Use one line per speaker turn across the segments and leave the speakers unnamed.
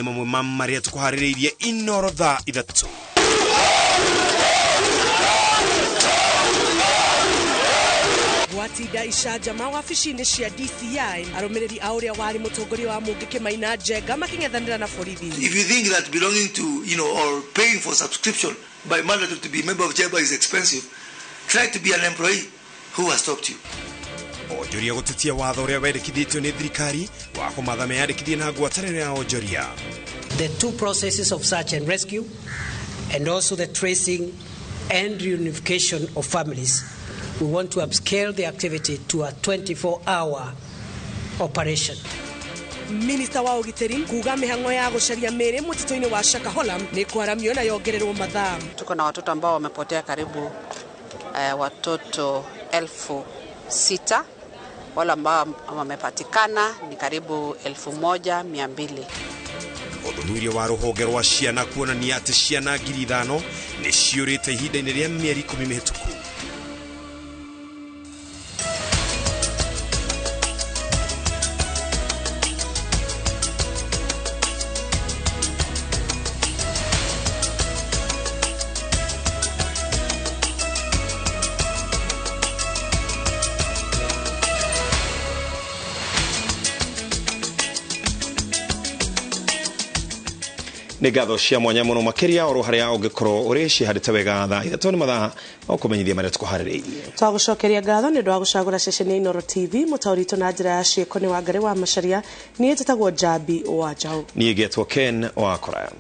nĩ mamwe ma marĩa tũkuharĩrĩirie iNooro Thaa Ithatũ.
Watinda icajama wabici-inĩ cia DCI arũmĩrĩri a ũrĩa warĩ mũtongoria wa mũngĩkĩ Maina Njenga making'ethanĩra na borithi.
If you think that belonging to, or paying for subscription by mandatory to be a member of JEBA is expensive, try to be an employee. Who has stopped you?
Onjoria gũtetia watho ũrĩa wendekithĩtio nĩ thirikari wa kũmatha meyandĩkithie na ngwatanĩro ya onjoria.
The two processes of search and rescue and also the tracing and reunification of families. We want to upscale the activity to a 24-hour operation.
Minister wa ugiteri kuga mĩhang'o ya gũcaria mĩĩrĩ mũtitũ-inĩ wa Shakahola nĩ kwaramio na yongererwo mathaa.
Tuko na watoto ambao wamepotea karibu watoto 6,000. Wale ambao wamepatikana ni karibu 1,200.
Ũthuthuria wa rũhonge rwa ciana kuonania atĩ ciana 5,000 nĩ ciũrĩte ihinda-inĩ rĩa mĩeri 10 mĩhĩtũku. Nĩ ngatho cia mwanya mũno makĩria oro harĩa ũngĩkorwo ũrĩ cihandĩte wega Thaa Ithatũ nĩ mathaa ma kũmenyithia marĩa tũkuharĩrĩirie.
Twagũcokeria ngatho nĩ ũndũ wa gũcagũra ceceni ya iNooro TV mũtaũritũ na njĩra ya ciĩko nĩ Wangari wa Macharia. Niĩ njĩtagwo Jabi wa Njaũ.
Niĩ ngetwo Ken wa Koraya.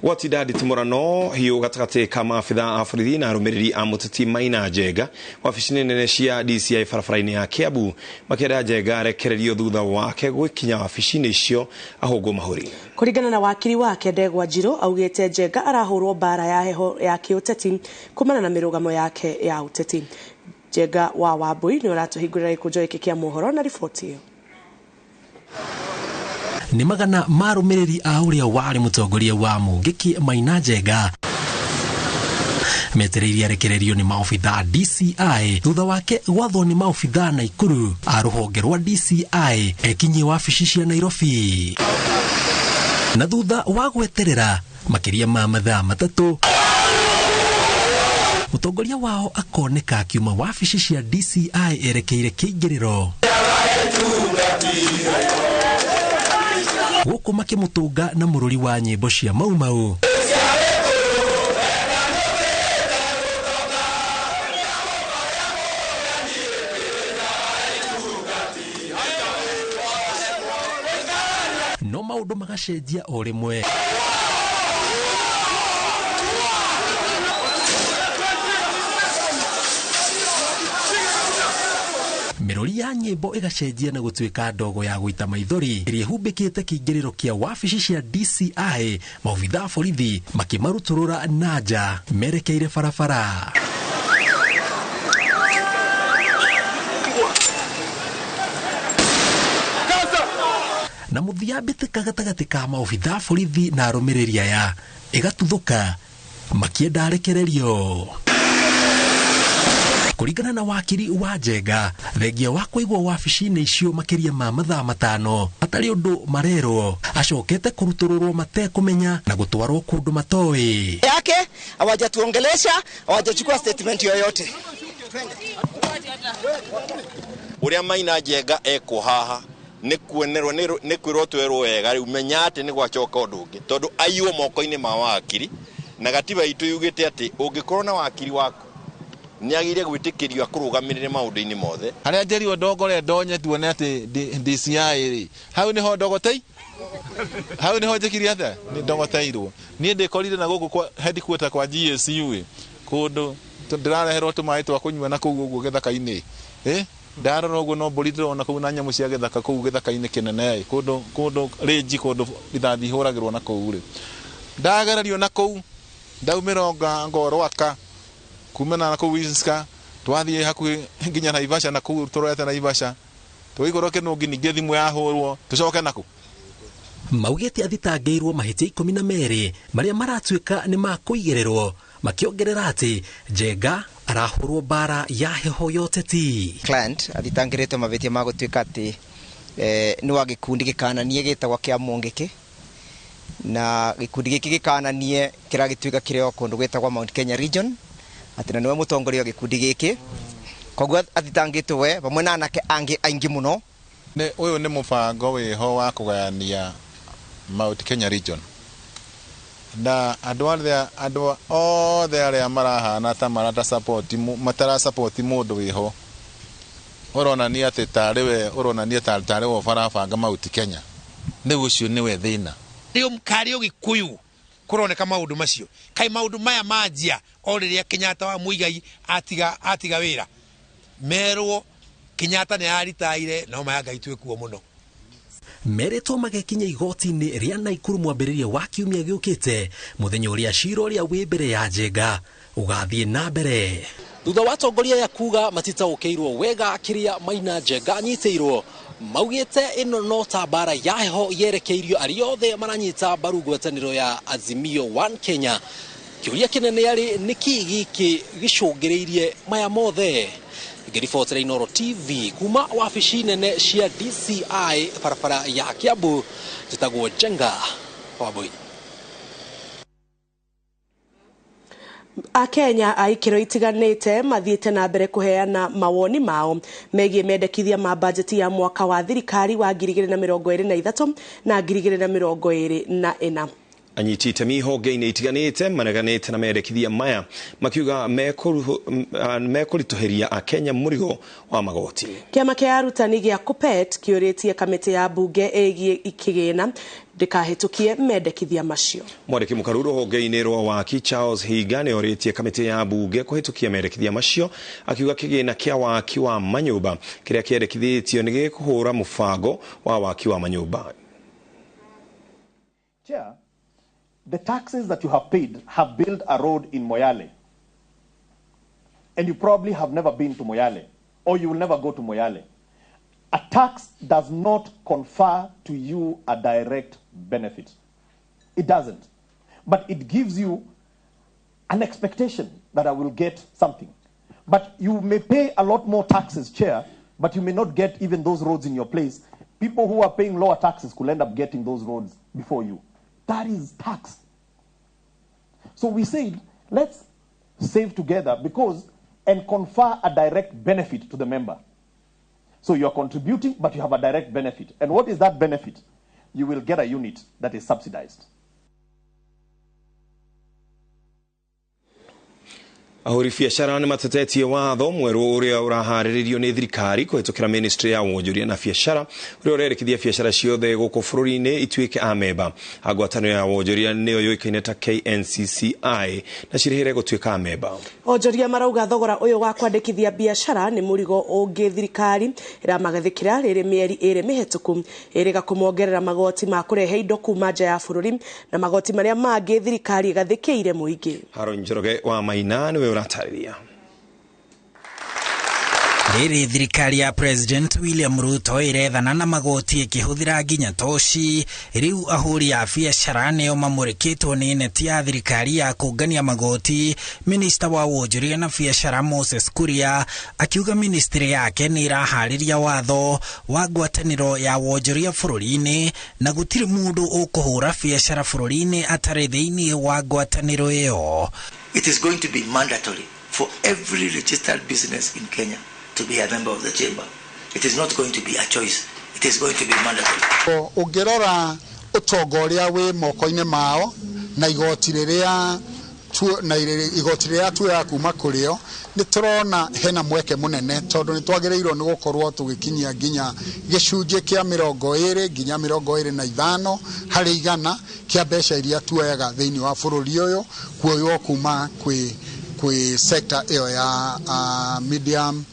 Watinda nditimũrano hiũ gatagatĩ ka maabitha a borithi na arũmĩrĩri a mũteti Maina Njenga wabici-inĩ nene cia DCI barabara-inĩ ya Kiambu makĩenda Njenga arekererio thutha wake gũkinya wabici-inĩ icio ahũngwo mahũri.
Kũringana na wakiri wake Ndegwa Njirũ augĩte Njenga arahũrwo mbara ya heho ya kĩũteti kumana na mĩrũgamo yake ya ũteti. Njenga wa Wambui nĩ ũratũhingũrĩra gĩkũnjo gĩkĩ kĩa mohoro na riboti ĩyo.
Ni magana marũmĩrĩri a ũrĩa warĩ mũtongoria wa mũngĩkĩ Maina Njenga metereirie arekererio nĩ maobitha DCI thutha wake gwathwo nĩ maobitha Naikuru a rũhonge rwa DCI ekinyie wabici cia Nairobi na thutha wa gweterera makĩria ma mathaa matatũ mũtongoria wao akoneka akiuma wabici cia DCI erekeire kĩingĩrĩro gũkũ makĩmũtũnga na mũrũri wa nyĩmbo cia maumau no maũndũ magacenjia o rĩmwe Mirori ya nyĩmbo ĩgacenjia na gũtuĩka ndogo ya gũita maithori ĩrĩa humbĩkĩte kĩingĩrĩro kĩa wabici cia DCI maobitha borithi makĩmarutũrũra na nja merekeire barabara. Na mũthia mbĩtĩka gatagatĩ ka maobitha borithi na arũmĩrĩri aya ĩgatuthũka makĩenda arekererio. Kũringana na wakiri wa Njenga thengia wa kũigwo wabici-inĩ icio makĩria ma mathaa 5 atarĩ ũndũ marerwo acokete kũrutũrũrwo matekũmenya na gũtwarwo kũndũ matoĩ
yake hawajatuongelesha hawajachukua statement yoyote.
Ũrĩa Maina Njenga eko haha nĩ kuonerwo nĩ kwĩrwo twerwo wega rĩu menya atĩ nĩ gwacoka ũndũ ũngĩ tondũ aiywo moko-inĩ ma wakiri na gatiba itũ yugĩte atĩ ũngĩkorwo na wakiri waku niagire gwĩtĩkĩrio kũrũgamĩrĩra maũndũ-inĩ mothe
harĩa njerirwo ndongore ndonye tuone atĩ DCI hau nĩho ndogotei hau nĩho njĩkire atĩa nĩ ndogoteirwo niĩ ndĩkorire na gũkũ kwa headquarter kwa GSU kũndũ ndĩrareherwo tũmaĩ twa kũnyua na kũu ũguo gĩthaka-inĩ ndarora ũguo no mbũri ndĩrona kũu na nyamũ cia gĩthaka kũu gĩthaka-inĩ kĩnene kũndũ rĩnji kũndũ rithathi ihũragĩrwo na kũu rĩ ndagererio na kũu ndaumĩra ngorwaka kumena na kũu Winska twathiĩ hakuhĩ nginya Naivasha na kũu tũrorete Naivasha tũigũrwo kĩnũngi ningĩ thimũ yahũrwo tũcoke nakũ.
Maugĩte athitangĩirwo mahĩtia 12 marĩa maratuĩka nĩ makũigĩrĩrwo makĩongerera atĩ Njenga arahũrwo mbara ya heho yoteti.
Client athitangĩrĩtwo mahĩtia ma gũtuĩka atĩ nĩ wa gĩkundi gĩkananie gĩtagwo kĩa mũngĩkĩ na gikundi giki gikananie kiragituika kirio kundu gwetagwa Mount Kenya region atina niwe mutongoria wa gikundi giki koguo athitangitwe we bamwe na anake angi aingi muno
ne uyu ni mubango wiho wa kugayania Mount Kenya region na andu othe aria marahana ta marata support matara support mundu wiho uronania ati tariwe uronania tariwe barabanga Mount Kenya ni ucio niwe thina
rio mkario gikuyu kuroneka maundu macio kai maundu maya manjia oriria Kenyatta wa Muigai atiga wira merwo Kenyatta ni aritaire no mayanga itwe kuo muno
meretwo magekinya igoti-inĩ rĩa Naikuru mwambĩrĩrio wa kiumia gĩũkĩte mũthenya ũrĩa cira ũrĩa wĩ mbere ya Njenga ũgathiĩ na mbere. Thutha wa atongoria ya kuga matitaũkĩirwo wega kĩrĩa Maina Njenga anyitĩirwo maugĩte ĩno no ta mbara ya heho yerekeirio arĩa othe maranyita mbaru ngwatanĩro ya Azimio One Kenya. Kĩũria kĩnene arĩ nĩkĩ gĩkĩ gĩcũngĩrĩirie maya mothe. Ngiribotera iNooro TV kuma wabici nene cia DCI barabara ya Kiambu jitagwo Njenga Wambui.
Akenya aikiro itiganite mathiete na mbere kuheana mawoni mao megie mendekithia ma budget ya mwaka wa thirikari wa 2023 na 2024.
Anyiti itemi honge-inĩ itiganĩte maneganĩte na mendekithia maya makiuga mekurituhiria Akenya mũrigo wa magoti.
Kĩama kĩa arutani gĩa KUPPET kĩũrĩtie kamĩtĩ ya bunge ĩgiĩ ikĩgĩna ndĩkahĩtũkie mendekithia macio. Mwandĩki mũkaru honge-inĩ rwa waki Charles Higa nĩorĩtie kamĩtĩ ya bunge kũhĩtũkia mendekithia macio akiuga kĩgĩna kĩa waki wa manyũmba kĩrĩa kĩendekithĩtio nĩ gĩkũhũra mũbango wa waki wa manyũmba.
Chair, the taxes that you have paid have built a road in Moyale. And you probably have never been to Moyale, or you will never go to Moyale. A tax does not confer to you a direct benefit. It doesn't. But it gives you an expectation that I will get something. But you may pay a lot more taxes, Chair, but you may not get even those roads in your place. People who are paying lower taxes could end up getting those roads before you. That is tax. So we said, let's save together and confer a direct benefit to the member. So you're contributing, but you have a direct benefit. And what is that benefit? You will get a unit that is subsidized.
Ahuri biacara nĩ matetetie watho mwerũ ũrĩa ũraharĩrĩrio nĩ thirikari kũhĩtũkĩra ministry ya wonjoria na biacara ũrĩa ũrerĩkithia biacara ciothe gũkũ bũrũri-inĩ ituĩke amemba. Ngwatanĩro ya wonjoria nĩyo yũĩkaine ta KNCCI na cirĩhĩre gũtuĩka amemba. Onjoria marauga thogora ũyũ wa kwandĩkithia biacara nĩ mũrigo ũngĩ thirikari ĩramagathĩkĩra rĩrĩ mĩeri ĩrĩ mĩhĩtũku ĩrĩga kũmongerera magoti ma kũrehe indo kuma nja ya bũrũri na magoti marĩa mangĩ thirikari ĩgathĩkĩire mũingĩ. Haro Njoroge wa Maina nĩwe ũratarĩria.
Rĩrĩ thirikari ya President William Ruto ĩrethana na magoti ĩkĩhũthĩra nginya toci rĩu ahũri a biacara nĩo mamũrĩkĩtwo nĩ neti ya thirikari ya kũngania magoti. Minista wa wonjoria na biacara Moses Kuria akiuga ministry yake nĩ ĩraharĩria watho wa ngwatanĩro ya wonjoria bũrũri-inĩ na gũtirĩ mũndũ ũkũhũra biacara bũrũri-inĩ atarĩ thĩinĩ wa ngwatanĩro ĩyo.
It is going to be mandatory for every registered business in Kenya to be a member of the chamber. It is not going to be a choice. It is going to be mandatory.
Ũngĩrora ũtonga ũrĩa wĩ moko-inĩ mao na igoti rĩrĩa tuoya kuma kũrĩo nĩ tũrona hena mweke mũnene tondũ nĩ twagĩrĩirwo nĩ gũkorwo tũgĩkinyia nginya gĩcunjĩ kĩa 20 nginya 25 harĩ igana kĩa mbeca iria tuoyaga thĩinĩ wa bũrũri ũyũ kuoywo kuma kwĩ sector ĩyo ya medium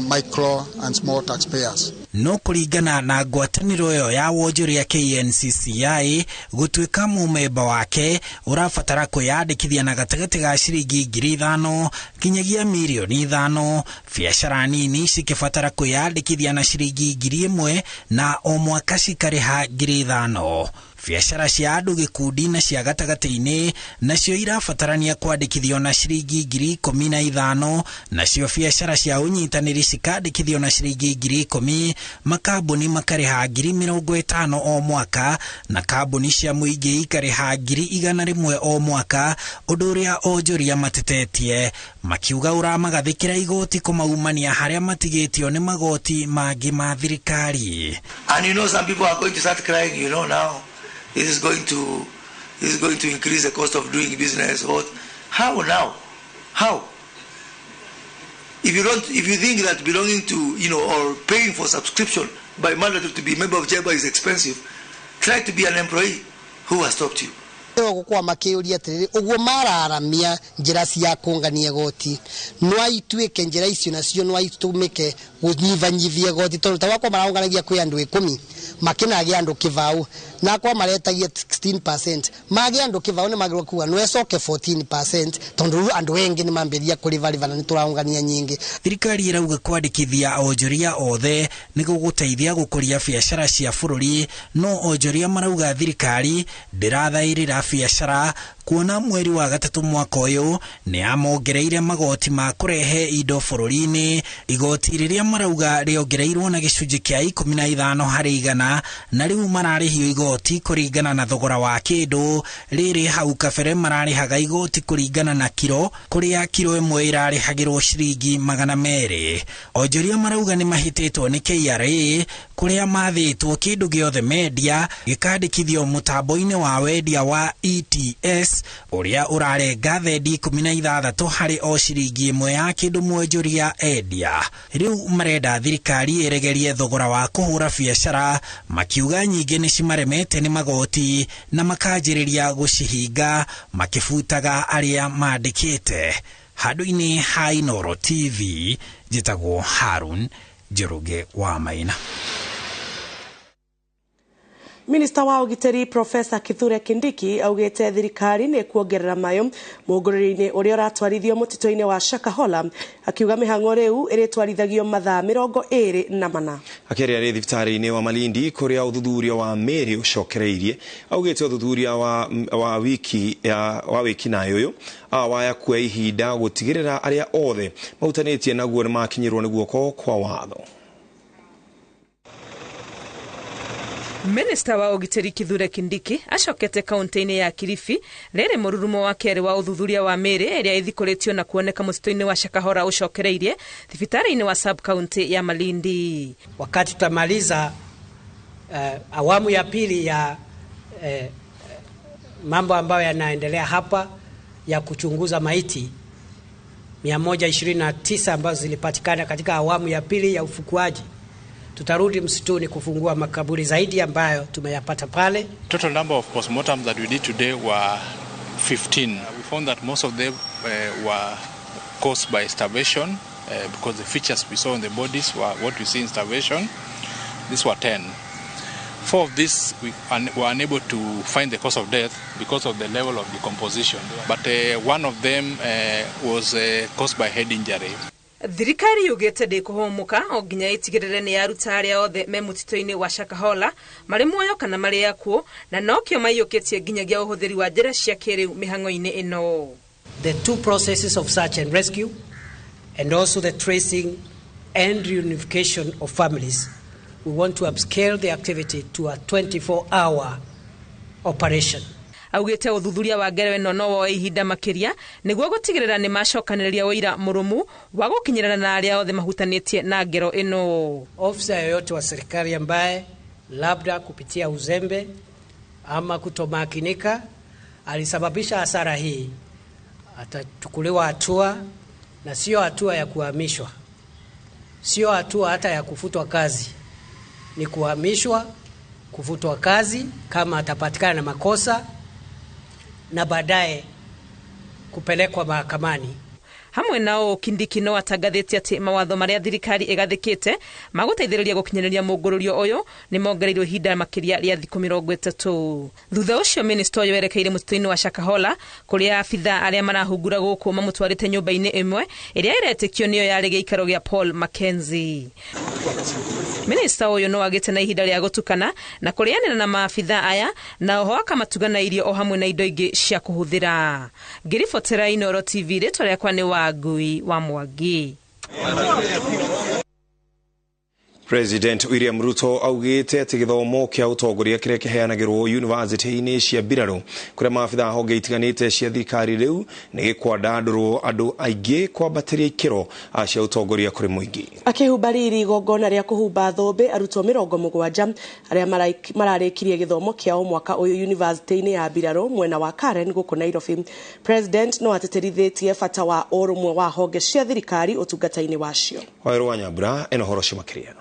micro and small taxpayers.
No kũringana na ngwatanĩro ĩyo ya wonjoria KNCCI gũtuĩka mũmemba wake ũrabatara kwĩyandĩkithia na gatagatĩ ga ciringi 5,000 nginyagia mirioni 5. Biacara nini cikĩbatara kwĩyandĩkithia na ciringi 1,000 na o mwaka cikarĩha 5,000. biacara cia andu gikundi na cia gatagati-ini nacio irabatarania kwandikithio na ciringi 15,000 nacio biacara cia unyitaniri cikandikithio na ciringi 10,000 makambuni makariha 50,000 o mwaka na kambuni cia muingi ikariha 100,000 o mwaka undu uria onjoria matetetie makiuga uramagathikira igoti kumaumania haria matigitio ni magoti mangi ma thirikari.
And you know, some people are going to start crying, you know, now this is going to increase the cost of doing business. What? How now? How? If you think that belonging to, or paying for subscription by mandatory to be a member of chamber is expensive, try to be an employee. Who has stopped you?
Gukwa makiuria tiriri uguo mararamia njira cia kungania goti no aituike njira icio nacio no aitumike gunyivanyivia goti tondu tawako maraunganagia kwi andu 10 makinagia andu kivau na kwa maretagia 16% magia andu kivau ni magirwo kuwa no ecoke 14% tondu andu wengi ni mambiria kurivariva na nituraungania nyingi.
Thirikari irauga kwandikithia onjoria othe ni guguteithia gukuria biacara cia bururi no onjoria marauga thirikari ndirathairira biacara kuona mweri wa gatatu mwaka uyu ni amongereire magoti ma kurehe indo bururi-ini igoti riria marauga riongereirwo na gicunji kia 15 hari igana na riu mararihio igoti kuringana na thogora wa kindu riri hau kabere mararihaga igoti kuringana na kilo kuria kilo imwe irarihagirwo ciringi 200. onjoria marauga ni mahititwo ni KRA kuria mathitwo kindu giothe media gikandikithio mutambo-ini wa wendia wa ETS uria urarenga thendi 16 hari o ciringi imwe ya kindu mwonjoria endia. Riu marenda thirikari iregerie thogora wa kuhura biacara makiuga nyingi ni cimaremete ni magoti na makanjiriria gucihinga makibutaga aria mandikite. Handu-ini ha iNooro TV njitagwo Harun Njoroge wa Maina.
Minister wa ugiteri Professor Kithure Kindiki augite thirikari ni kuongerera mayo muguriri-ini uria uratwarithio mutito-ini wa Shakahola akiuga mihango riu iritwarithagio mathaa 24
akiria ri thibitari-ini wa Malindi kuria uthuthuria wa meri ucokereirie augite uthuthuria wa wiki nayo uyu waya kwa ihinda gutigirira aria othe mautanitie naguo ni makinyirwo ni guoko kwa watho.
Minister wa ugiteri Kithure Kindiki acokete kaunti-ini ya Kilifi rere mururumo wa keri wa uthuthuria wa meri iria ithikoretio na kuoneka musito-ini wa Shakahora ucokereirie thibitari-ini wa sub county ya Malindi.
Wakati tutamaliza awamu ya pili ya mambo ambayo yanaendelea hapa ya kuchunguza maiti 129 ambazo zilipatikana katika awamu ya pili ya ufukuaji, tutarudi msituni kufungua makaburi zaidi ambayo tumeyapata pale.
Total number of postmortems that we did today were 15. We found that most of them were caused by starvation because the features we saw in the bodies were what we see in starvation. These were 10. 4 of these we were unable to find the cause of death because of the level of decomposition. But one of them was caused by head injury.
Thirikari yugete ndikuhomuka oginya itigirire ni aruta aria othe me mutito-ini wa Shakahola mari muoyo kana mari yakuo na nokio mayukitie nginyagia uhuthiri wa njira cia kiriu mihango-ini ino.
The two processes of search and rescue and also the tracing and reunification of families, we want to upscale the activity to a 24-hour operation.
Augite uthuthuria wa ngerewe no wo ihinda makiria niguo gutigirira ni macokaniria wira murumu wa gukinyirana na aria othe mahutanitie na ngero ino.
Ofisa yoyote wa serikali ambaye labda kupitia uzembe ama kutomakinika alisababisha hasara hii atachukuliwa hatua, na sio hatua ya kuhamishwa, sio hatua hata ya kufutwa kazi, ni kuhamishwa, kufutwa kazi kama atapatikana na makosa na baadaye kupelekwa mahakamani.
Hamwe nao Kindiki no atagathĩtie ati mawatho maria thirikari igathikite maguteithĩrĩria gukinyanĩria mũngũrũrio uyu ni mongereirwo ihinda makiria ria thikũ 30. Thutha ucio minister uyu werekeire mutito-ini wa Shakahola kuria abitha aria marahungura gũkũ mamutwarĩte nyũmba-inĩ ĩmwe iria iretikio niyo yarĩ gĩikaro gĩa Paul Mackenzie. Minista uyu no agite na ihinda ria gutukana na kurianira na maabitha aya na oho akamatuga irio o hamwe na indo ingi cia kuhuthira. Ngiribotera iNooro TV ritwa riakwa ni Wangui wa Mwangi.
President William Ruto augite ati githomo kia utongoria kiria kiheanagirwo university-ini cia Biraro kuria maabitha honge itiganite cia thirikari riu ni gikwandandurwo andu aingi kwambatiria ikiro cia utongoria kuri muingi.
Akihumbariri igongona ria kuhumba thombe arutwo 70 aria mararikirie githomo kiao mwaka uyu university-ini ya Biraro mwena wa Karen guku Nairobi. President no ateterithitie bata wa urumwe wa honge cia thirikari utungata-ini wacio.
Wairo wa Nyambura eno horo cimakiria.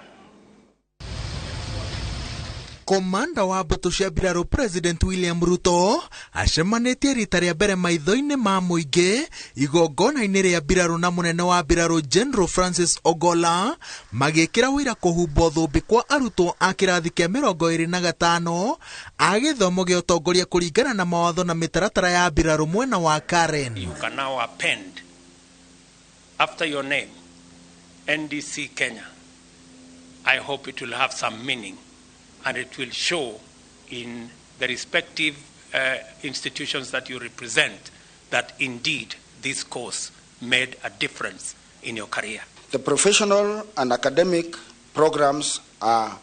Komanda wa mbũtũ cia Biraro President William Ruto acemanĩtie rita rĩa mbere maitho-inĩ ma mũingĩ igongona-inĩ rĩa Biraro na mũnene wa Biraro General Francis Ogolla magĩkĩra wĩra kũhumbwo thũmbĩ kwa arutwo a kĩrathi kĩa 25 a gĩthomo gĩa ũtongoria kũringana na mawatho na mĩtaratara ya Biraro mwena wa Karen.
You can now append after your name NDC Kenya. I hope it will have some meaning. And it will show in the respective institutions that you represent that indeed this course made a difference in your career.
The professional and academic programs are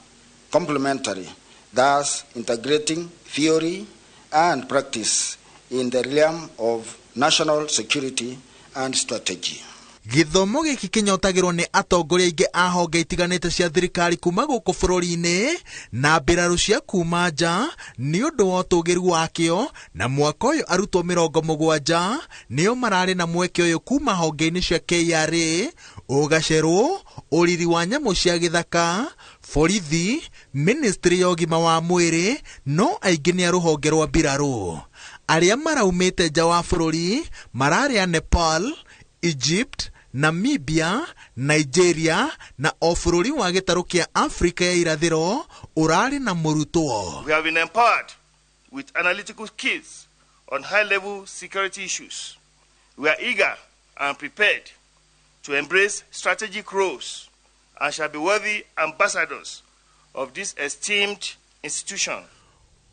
complementary, thus integrating theory and practice in the realm of national security and strategy.
Githomo giki kinyotagirwo ni atongoria aingi a honge itiganite cia thirikari kuma guku bururi-ini na mbiraru cia kuma nja ni undu wa utugiru wakio na mwaka uyu arutwo 70 nio marari na mweke uyu kuma honge-ini cia KRA, ugacerwo, uriri wa nyamu cia githaka, borithi, ministry ya ũgima wa mwĩrĩ, no aingi ni aruhonge rwa Biraro. Aria maraumite nja wa bururi marari a Nepal, Egypt, Namibia, Nigeria na ofururi wa gitaru kia Afrika ya irathiro urari na murutwo.
We have been empowered with analytical skills on high-level security issues. We are eager and prepared to embrace strategic roles and shall be worthy ambassadors of this esteemed institution.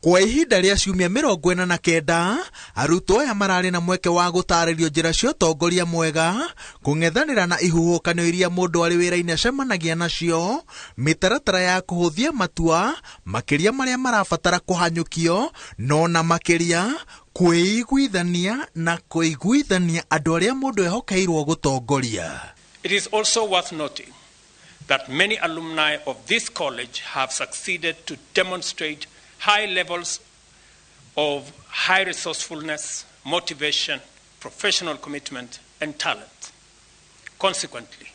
Kwa ihinda rĩa ciumia 49 arutwo aya marari na mweke wa gũtarĩrio njĩra cia ũtongoria mwega, kũng'ethanĩra na ihuhũkanio iria mũndũ arĩ wĩra-inĩ acemanagia nacio, mĩtaratara ya kũhũthia matua makĩria marĩa marabatara kũhanyũkio, no na makĩria kwĩiguithania na kũiguithania andũ arĩa mũndũ ehokeirwo gũtongoria.
It is also worth noting that many alumni of this college have succeeded to demonstrate high levels of high resourcefulness, motivation, professional commitment, and talent. Consequently,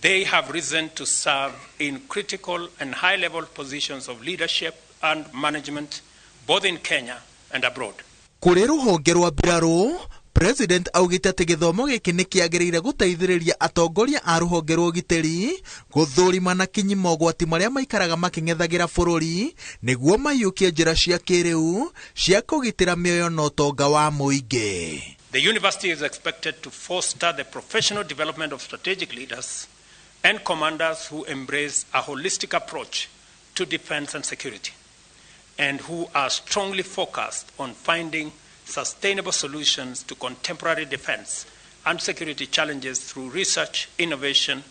they have risen to serve in critical and high-level positions of leadership and management, both in Kenya and abroad.
Kũrĩ rũhonge rwa Biraro, President augite ati githomo giki ni kiagiriire guteithiriria atongoria a ruhonge rwa ugiteri guthurima na kinyimo gwati maria maikaraga making'ethagira bururi niguo mayukie njira cia kiriu cia kugitira mioyo na utonga wa muingi.
The university is expected to foster the professional development of strategic leaders and commanders who embrace a holistic approach to defense and security and who are strongly focused on finding sustainable solutions to contemporary defense and security challenges through research, innovation,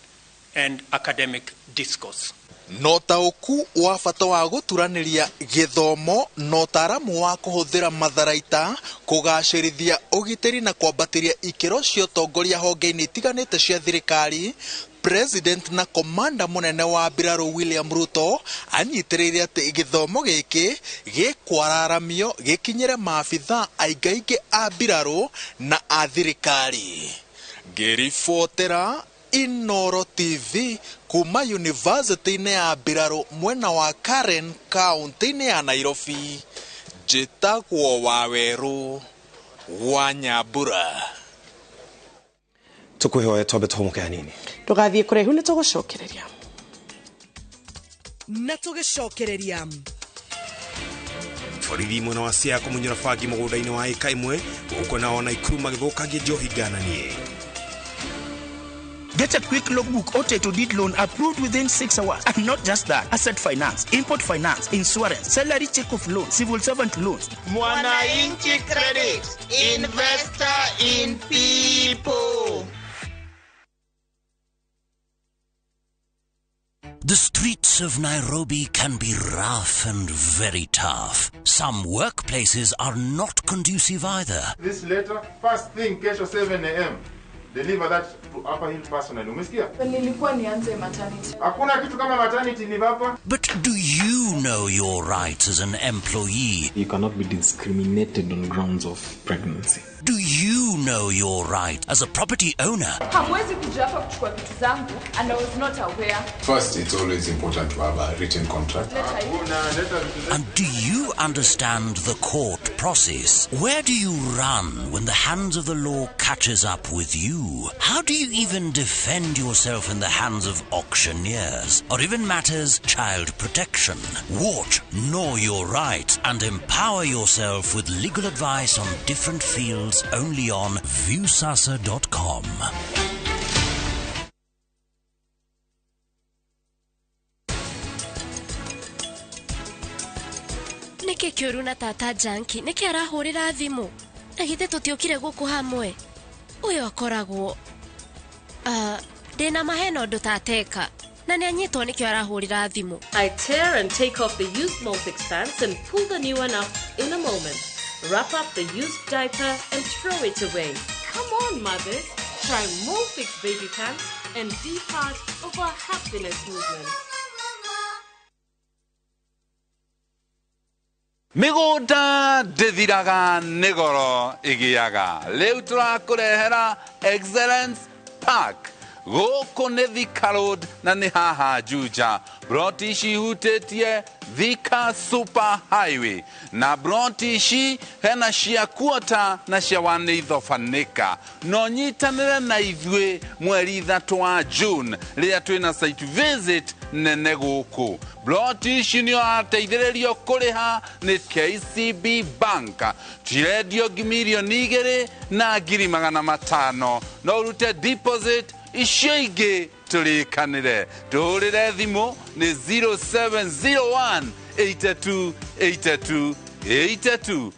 and academic discourse.
Notauku wa bata wa guturaniria githomo no ũtaramu wa kuhuthira matharaita kugacirithia ugiteri na kwambatiria ikiro cia ũtongoria honge-inĩ itiganĩte cia thirikari. President na komanda munene wa Biraro William Ruto anyitĩrĩire atĩ gĩthomo gĩkĩ gĩkwararamio gĩkinyĩre maabitha aingaingĩ a Biraro na a thirikari. Ngĩribotera iNooro TV kuma university-inĩ ya Biraro mwena wa Karen kaunti-inĩ ya Nairobi. Njĩtagwo Waweru wa Nyambura.
Tukuhoya tobe tomuke hanini.
Tugathie kuraihu ni tugucokereria.
Na tugicokereria.
Borithi mwena wa Siaya kũmunyũra bangi mũgũnda-inĩ wa ĩka ĩmwe gũkũ nao Naikuru magĩthũkangia njohi ngananie.
Get a quick logbook or title deed loan approved within 6 hours. And not just that, asset finance, import finance, insurance, salary check of loan, civil servant loans.
Mwananchi Credit, investor in people.
The streets of Nairobi can be rough and very tough. Some workplaces are not conducive either.
This letter, first thing, kesho 7 a.m. Deliver that to Upper Hill personally. Umesikia?
Nilikuwa nianze maternity.
Hakuna kitu kama maternity leave hapa.
But do you know your rights as an employee?
You cannot be discriminated on grounds of pregnancy.
Do you know your right as a property owner?
Hamwezi kuja hapa kuchukua vitu zangu and I was not aware.
First, it's always important to have a written contract.
And do you understand the court process? Where do you run when the hands of the law catches up with you? How do you even defend yourself in the hands of auctioneers? Or even matters child protection? Watch Know Your Rights and empower yourself with legal advice on different fields only on viewsasa.com.
Niki kiuru na tata Janki niki arahurira thimu na githe tutiokire guku hamwe uyo akoragwo dena maheno undu tateka na nianyitwo nikio arahurira thimu.
I tear and take off the used Molfix pants and pull the new one up in a moment. Wrap up the used diaper and throw it away. Come on, mothers. Try Molfix baby pants and be part of our happiness movement.
Migunda ndithiraga nigoro igiaga riu turakurehera Excellence Park gũkũ nĩ Thika Road na nĩ haha Juja. Broti ici ihutĩtie Thika Super Highway na broti ici hena cia kuota na cia wanithofanĩka. No nyitanĩre na ithuĩ mweri 3 wa June rĩrĩa twĩna site visit nene gũkũ. Broti ici nĩ ateithĩrĩrio kũrĩha nĩ KCB Bank. Cirendio milioni 2 na ngiri 500. No urute deposit icio ingĩ tũrĩkanĩre. Tũhũrĩre thimũ nĩ 0701 82 82 82.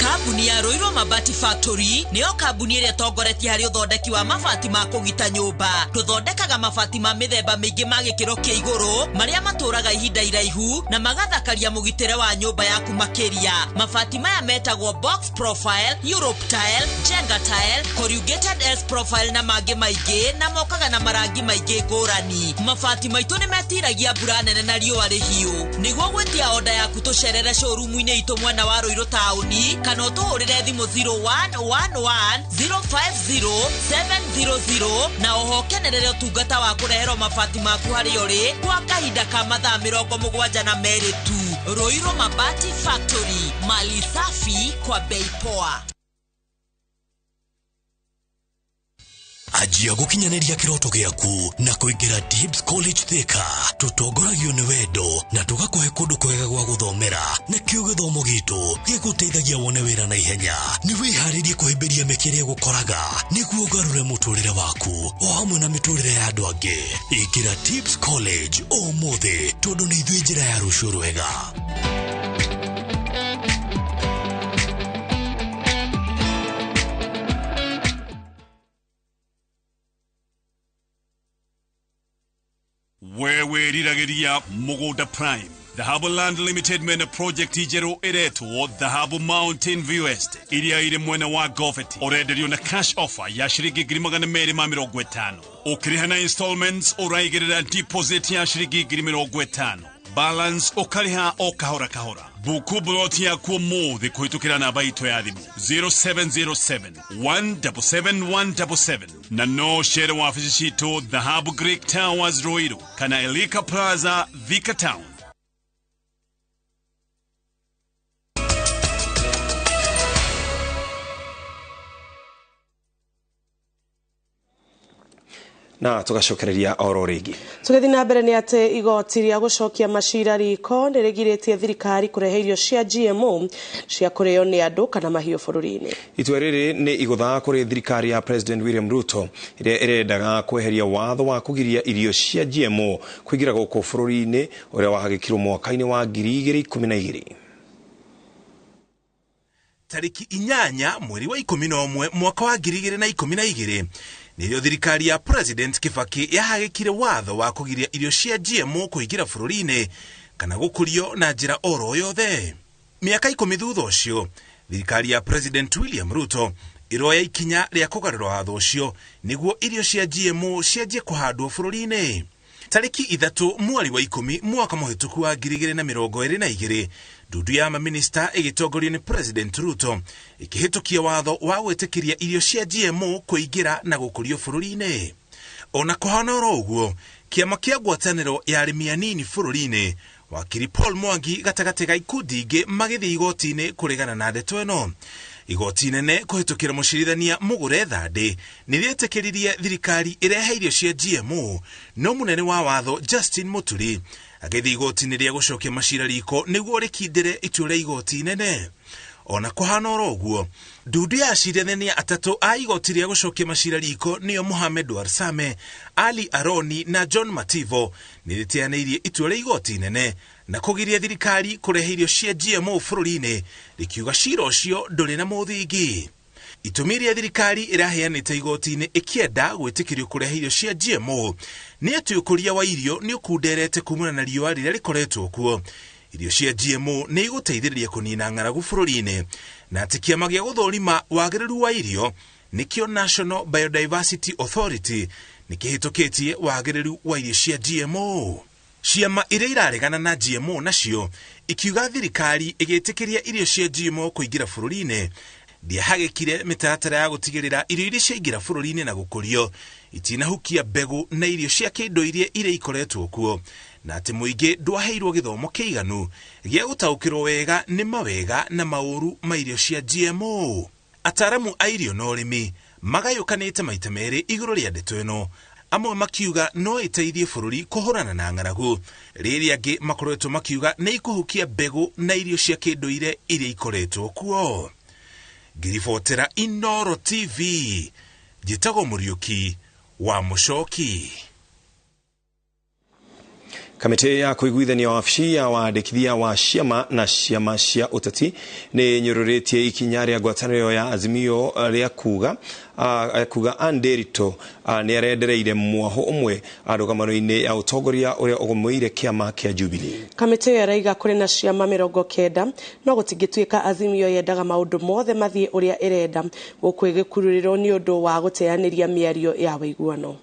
Kambuni ya Roiro Mabati Factory niyo kambuni ĩrĩa tongoretie harĩ ũthondeki wa mabati ma kũgita nyũmba. Tũthondekaga mabati ma mĩthemba mĩingĩ ma gĩkĩro kĩa igũrũ marĩa matũraga ihinda iraihu na magathakaria mũgitĩre wa nyũmba yaku makĩria. Mabati maya metagwo box profile, Europe tile, Jenga tile, corrugated S profile na mangĩ maingĩ na mokaga na marangi maingĩ ngũrani. Mabati maitũ nĩ metiragia mbura nene na riũa rĩhiũ. Nĩguo gwĩtia order yaku tũcerere showroom-inĩ itũ mwena wa Roiro taũni kana ũtũhũrĩre thimũ 0111 050 700 na oho kenerere ũtungata wa kũreherwo mabati maku harĩ ũrĩ kwa kahinda ka mathaa 72 tu. Roiro Mabati Factory, mali safi kwa bei poa.
Ajia gukinyanĩria kĩroto gĩaku na kũingĩra Dibs College Thika. Tũtongoragio nĩ wendo na tũgakũhe kũndũ kwega gwa gũthomera. Nakĩo gĩthomo gitũ gĩgũteithagia wone wĩra na ihenya. Nĩ wĩharĩrie kũhĩmbĩria mĩkĩre gũkoraga nĩguo ũgarũre mũtũrĩre waku o hamwe na mĩtũrĩre ya andũ angĩ. Ingĩra Dibs College ũmũthĩ tondũ nĩ ithuĩ njĩra ya rũciũ rwega.
Wewe riragĩria Mũgũnda Prime. Dhahabu Land Limited mena project ijerũ ĩretwo Dhahabu Mountain View Estate iria ĩrĩ mwena wa Goveti. Ũrenderio na cash offer ya shiringi 250. Ũkĩrĩha na installments ũraigĩrĩra deposit ya shiringi 50. Balance ũkarĩha o kahora kahora. Buku broti yaku ũmũthĩ kũhĩtũkĩra namba itũ ya thimũ 0707 177 177 na no share wabici citũ Dhahabu Greek Towers Roiro kana Elika Plaza Thika Town.
na tugacokereria oro rigi.
Tugethi na mbere ni ate igoti ria gucokia macira riko nirigiritie thirikari kurehe irio cia GMO cia kureo ni andu kana mahiũ bũrũri-inĩ.
Itua rĩrĩ nĩ igũtha kũrĩ thirikari ya President William Ruto ĩrĩa ĩrendaga kweheria watho wa kũgiria irio cia GMO kũingĩra gũkũ bũrũri-inĩ ũrĩa wahagĩkirwo mwaka-inĩ wa 2012.
Tariki 8 mweri wa 11 mwaka wa 2012 nĩrĩo thirikari ya President Kibaki yahagĩkire watho wa kũgiria irio cia GMO kũingĩra bũrũri-inĩ kana gũkũrio na njĩra oro yothe. Mĩaka 10 thutha ũcio, thirikari ya President William Ruto ĩroya ikinya rĩa kũgarũra watho ũcio nĩguo irio cia GMO cianjie kũhandwo bũrũri-inĩ. Tariki 3 mweri wa 10 mwaka mũhĩtũku wa 2022, ndudu ya maminista ĩgĩtongorio nĩ President Ruto ĩkĩhĩtũkia watho wa gwĩtĩkĩria irio cia GMO kũingĩra na gũkũrio bũrũri-inĩ. Ona kũhana oro ũguo, kĩama kĩa ngwatanĩro ya arĩmi anini bũrũri-inĩ wakiri Paul Mwangi gatagatĩ ga ikundi ingĩ magĩthiĩ igoti-inĩ kũregana na ndeto ĩno. Igoti nene kũhĩtũkĩra mũcirithania Mũgũre Thande nĩrĩetĩkĩririe thirikari ĩrehe irio cia GMO, no mũnene wa watho Justin Muturi agĩthiĩ igoti-inĩ rĩa gũcokia macira riko nĩguo rĩkindĩre itua rĩa igoti nene. Ona kũhana oro ũguo, ndudu ya acirithania atatũ a igoti rĩa gũcokia macira riko nĩo Mohamed Warsame, Ali Aroni na John Mativo nĩrĩteanĩirie itua rĩa igoti nene na kũgiria thirikari kũrehe irio cia GMO bũrũri-inĩ, rĩkiuga cira ũcio ndũrĩ na mũthingi. Itũmi rĩa thirikari ĩraheanĩte igoti-inĩ ĩkĩenda gwĩtĩkĩrio kũrehe irio cia GMO nĩ atĩ ũkũria wa irio nĩ ũkunderete kumana na riũa rĩrĩa rĩkoretwo kuo. Irio cia GMO nĩ igũteithĩrĩria kũnina ng'aragu bũrũri-inĩ, na atĩ kĩama gĩa gũthũrima wagĩrĩru wa irio nĩkĩo National Biodiversity Authority nĩkĩhĩtũkĩtie wagĩrĩru wa irio cia GMO. Ciama iria iraregana na GMO nacio ikiuga thirikari ĩgĩtĩkĩria irio cia GMO kũingĩra bũrũri-inĩ ndiahagĩkire mĩtaratara ya gũtigĩrĩra irio iria ciaingĩra bũrũri-inĩ na gũkũrio itinahukia mbegũ na irio cia kĩndũire iria ikoretwo kuo, na atĩ mũingĩ ndwaheirwo gĩthomo kĩiganu gĩa gũtaũkĩrwo wega nĩ mawega na maũru ma irio cia GMO. Ataramu a irio na ũrĩmi magayũkanĩte maita merĩ igũrũ rĩa ndeto ĩno, amwe makiuga no ĩteithie bũrũri kũhũrana na ng'aragu, rĩrĩa angĩ makoretwo makiuga nĩ ikũhukia mbegũ na irio cia kĩndũire iria ikoretwo kuo. Ngiribotera iNooro TV, njĩtagwo Mũriũki wa Mũcoki.
Kamĩtĩ ya kũiguithania wabici ya wandĩkithia wa ciama na ciama cia ũteti nĩ nyũrũrĩtie ikinya rĩa ngwatanĩro ya Azimio rĩa kuga Anderito nĩ arendereire mwaho ũmwe arũgamano-inĩ ya ũtongoria ũrĩa ũgũmĩire kĩama kĩa Jubilee.
Kamĩtĩ ĩyo ĩrauga kũrĩ na ciama 90 no gũtingĩtuĩka Azimio yendaga maũndũ mothe mathiĩ ũrĩa ĩrenda, gũkũ ĩgĩkururirwo nĩ ũndũ wa gũteanĩria mĩario ya wĩiguano.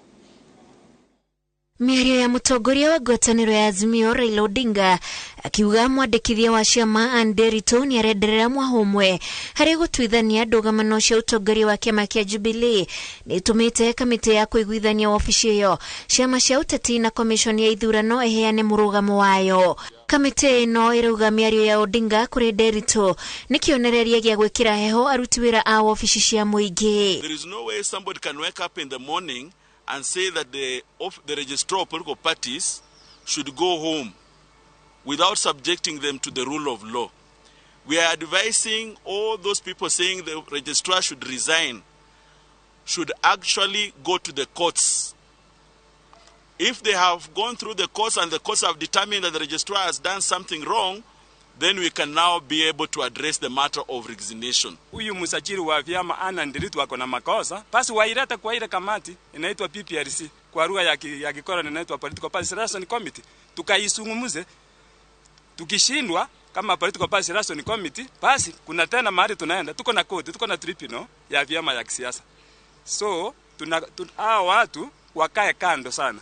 Mĩario ya mũtongoria wa ngwatanĩro ya Azimio Raila Odinga akiuga mwandĩkithia wa ciama Anderito nĩ arenderera mwaho ũmwe harĩ gũtuithania ndũgamano cia ũtongoria wa kĩama kĩa Jubilee nĩ ĩtũmĩte kamĩtĩ ya kũiguithania wabici ĩyo, ciama cia ũteti na komishoni ya ithurano ĩheane mũrũgamo wayo. Kamĩtĩ ĩno ĩrauga mĩario ya Odinga kũrĩ Anderito nĩ kĩonereria gĩa gwĩkĩra heho aruti wĩra a wabici cia mũingĩ.
There is no way somebody can wake up in the morning and say that the registrar of political parties should go home without subjecting them to the rule of law. We are advising all those people saying the registrar should resign, should actually go to the courts. If they have gone through the courts and the courts have determined that the registrar has done something wrong, then we can now be able to address the matter of resignation.
Huyu msajili wa vyama Anderito ako na makosa, basi waileta kwa ile kamati inaitwa PPRC, kwa lugha ya kikoloni inaitwa Political Party Selection Committee. Tukaisungumuze. Tukishindwa kama Political Party Selection Committee, basi kuna tena mahali tunaenda. Tuko na koti, tuko na tribunal ya vyama ya kisiasa. So hao watu wakae kando sana.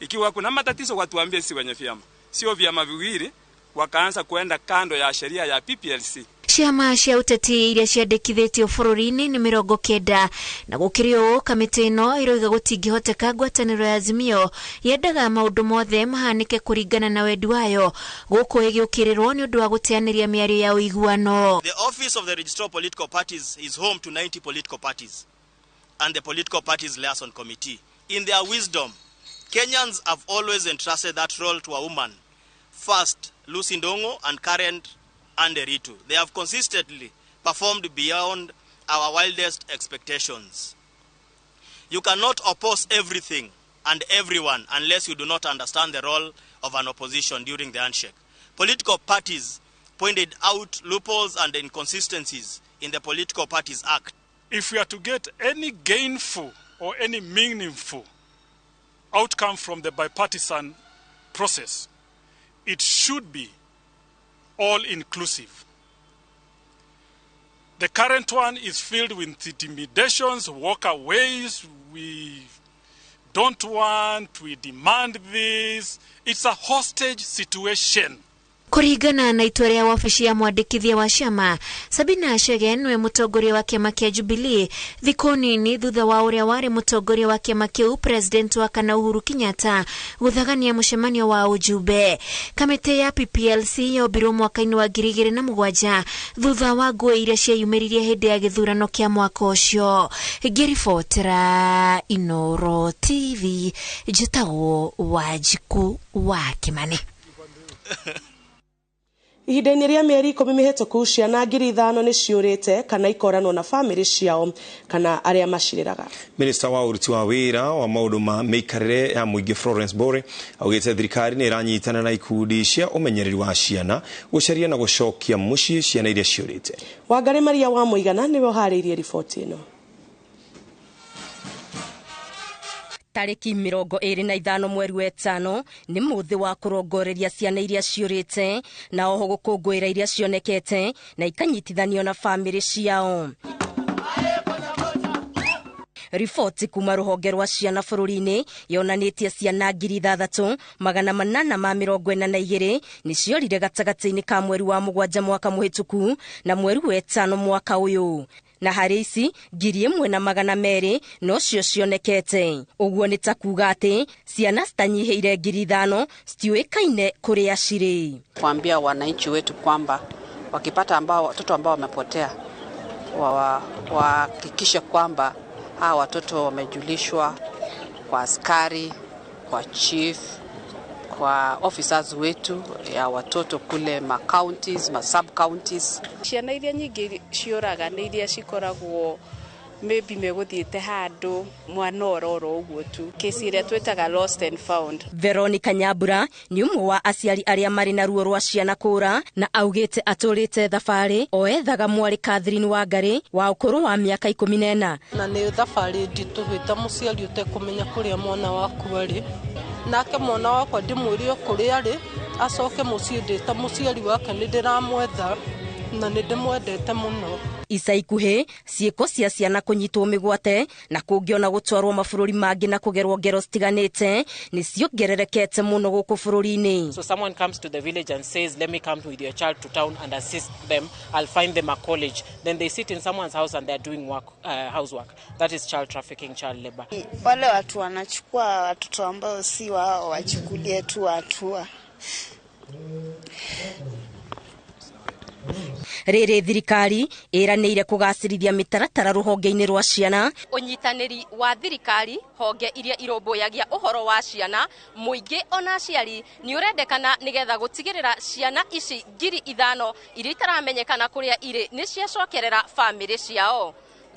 Ikiwa kuna matatizo watu waambie si wenye vyama. Sio vyama viwili wakaanza kuenda kando ya sheria ya PPLC.
Ciama cia ũteti iria ciandĩkithĩtio bũrũri-inĩ nĩ 90 na gũkĩrĩ ũũ kamĩtĩ ĩno ĩrauga gũtingĩhoteka ngwatanĩro ya Azimio yendaga maũndũ mothe mahanĩke kũringana na wendi wayo, gũkũ ĩgĩũkĩrĩrwo nĩ ũndũ wa gũteanĩria mĩario ya ũiguano.
The office of the registrar of political parties is home to 90 political parties and the political parties liaison committee. In their wisdom, Kenyans have always entrusted that role to a woman. First, Lucy Ndongo and current Andere. They have consistently performed beyond our wildest expectations. You cannot oppose everything and everyone unless you do not understand the role of an opposition during the handshake. Political parties pointed out loopholes and inconsistencies in the Political Parties Act.
If we are to get any gainful or any meaningful outcome from the bipartisan process, it should be all-inclusive. The current one is filled with intimidations, walkaways, we don't want, we demand this. It's a hostage situation.
Kuringana na itua ria wabici ya mwandikithia wa ciama, Sabina Chege niwe mutongoria wa kiama kia Jubilee thikũ nini thutha wa uria wari mutongoria wa kiama kiu President wa kana Uhuru Kenyatta guthagania mucemanio wa ujumbe. Kamiti ya PPLC yombirwo mwaka-ini wa 2007 thutha wa ngũĩ iria ciayumĩririe hindi ya gĩthurano kia mwaka ũcio. Ngĩribotera iNooro TV, njĩtagwo Wanjiku wa Kimani.
Ihinda-inĩ rĩa mĩeri 10 mĩhĩtũku ciana 5,000 nĩ ciũrĩte kana ikoranwo na famĩlĩ ciao kana arĩa macireraga.
Minister wa uruti wa wĩra wa maũndũ ma mĩikarĩre ya mũingĩ Florence Bore augĩte thirikari nĩ ĩranyitana na ikundi cia ũmenyereri wa ciana gũcaria na gũcokia mũciĩ ciana iria ciũrĩte.
Wangari Maria wa Mũigana nĩwe ũharĩirie riboti ĩno.
Tariki 25 mweri wa 5 ni muthi wa kurongoreria ciana iria ciurite na oho gukungwira iria cionekete na ikanyitithanio na family ciao. Rifoti kuma ruhonge rwa ciana bururi-ini yonanitie ciana 3,842 ni ciorire gatagati-ini ka mweri wa 7 mwaka muhituku na mweri wa 5 mwaka uyu. Na harĩ ici 1,200 no cio cionekete. Uguo ni ta kuga ati ciana citanyihĩire 5,000 citiũĩkaine kũrĩa cirĩ.
Kuambia wananchi wetu kwamba wakipata watoto ambao wamepotea wahakikishe kwamba hawa watoto wamejulishwa kwa askari, kwa chief, kwa officers wetu ya watoto kule ma counties, ma sub counties.
Ciana iria nyingi ciũraga nĩ iria cikoragwo maybe meguthiĩte handũ mwana ororo ũguo tu. Kesi iria twĩtaga lost and found.
Veronica Nyambura ni ũmwe wa aciari arĩa marĩ na ruo rwa ciana kũra na augĩte atũrĩte thabarĩ oethaga mwarĩ Catherine Wangari wa ũkũrũ wa mĩaka 14.
Na nĩ thabarĩ nditũ wĩta mũciari ũtekũmenya kũrĩa mwana waku arĩ. Nake mwana wakwa ndĩmwĩre kũrĩa arĩ acoke mũciĩ ndĩta mũciari wake nĩ ndĩramwetha na nĩ ndĩmwendete mũno.
Ica ikuhĩ ciĩko cia ciana kũnyitwo mĩgwate na kũngĩona gũtwarwo mabũrũri mangĩ na kũgerwo ngero citiganĩte nĩ ciongererekete mũno gũkũ bũrũri-inĩ.
So someone comes to the village and says, let me come with your child to town and assist them. I'll find them a college. Then they sit in someone's house and they're doing housework. That is child trafficking, child labor.
Wale watu wanachukua watoto ambao si wao wachukulie tu hatua.
Rĩrĩ thirikari ĩranĩire kũgacĩrithia mĩtaratara rũhonge-inĩ rwa ciana.
Ũnyitanĩri wa thirikari honge iria irũmbũyagia ũhoro wa ciana mũingĩ ona aciari nĩ ũrendekana nĩgetha gũtigĩrĩra ciana ici 5,000 iria itaramenyekana kũrĩa irĩ nĩ ciacokerera famĩlĩ ciao.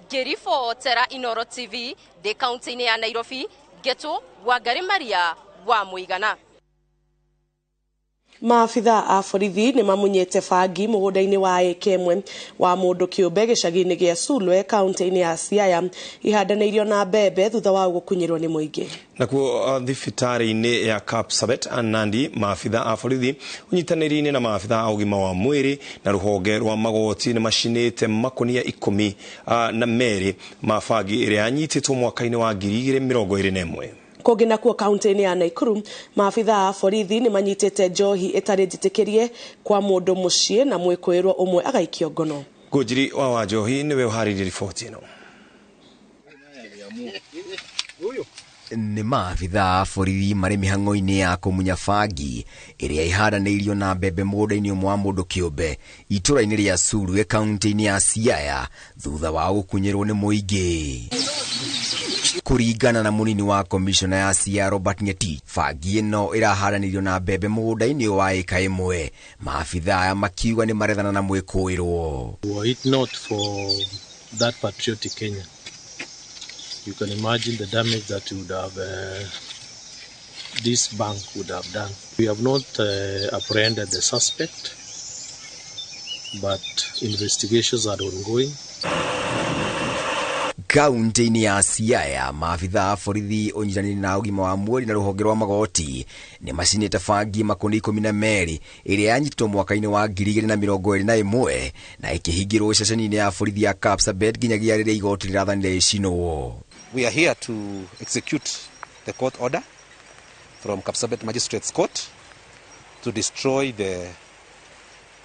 Ngĩribotera iNooro TV ndĩ kaunti-inĩ ya Nairobi, Ngetũ Wangari Maria wa Mũigana.
Maafitha a borithi nĩ mamunyĩte bangi mũgũnda-inĩ wa ĩka ĩmwe wa mũndũ kĩũmbe gĩcagi-inĩ gĩa Sulwe kaunti-inĩ ya Siaya ihandanĩirio na mbembe thutha wa gũkunyĩrwo nĩ mũingĩ.
Nakuo thibitarĩ-inĩ ya Kapsabet Nandi maafitha a borithi ũnyitanĩri-inĩ na maafitha a ũgima wa mwĩrĩ na rũhonge rwa magoti nĩ macinĩte makonia 12 ma bangi ĩrĩa yanyitĩtwo mwaka-inĩ wa 2021.
Kũngĩ nakuo kaunti-inĩ ya Nakuru maafitha a borithi nĩ manyitĩte njohi ĩtarĩ njĩtĩkĩrie kwa mũndũ mũciĩ na mwĩkũĩrwo ũmwe agaikio ngono.
Ngũnjiri wa Wanjohi nĩwe ũharĩirie riboti ĩno.
Nĩ maafitha a borithi marĩ mĩhang'o-inĩ ya kũmunya bangi ĩrĩa ihandanĩirio na mbembe mũgũnda-inĩ ũmwe wa mũndũ kĩũmbe itũra-inĩ rĩa Sulwe kaunti-inĩ ya Siaya thutha wa gũkunyĩrwo nĩ mũingĩ. Kuringana na munini wa komishona ya cia Robert Ngeti, bangi ĩno ĩraharanirio na mbembe mũgũnda-inĩ wa ĩka ĩmwe. Maabitha aya makiuga nĩ marethana na mwĩkũĩrwo.
Were it not for that patriotic Kenya, you can imagine the damage that would have this bank would have done. We have not apprehended the suspect, but investigations are ongoing.
Kaunti-inĩ ya Siaya, maabitha a borithi ũnyitanĩri na ũgima wa mwĩrĩ na rũhonge rwa magoti nĩ macinĩte bangi makũnia 12 ĩrĩa yanyitirwo mwaka-inĩ wa 2021 na ĩkĩhingĩrwo ceceni-inĩ ya borithi ya Kapsabet nginyagia rĩrĩa igoti rĩrathanire ĩcinwo.
We are here to execute the court order from Kapsabet Magistrates Court to destroy the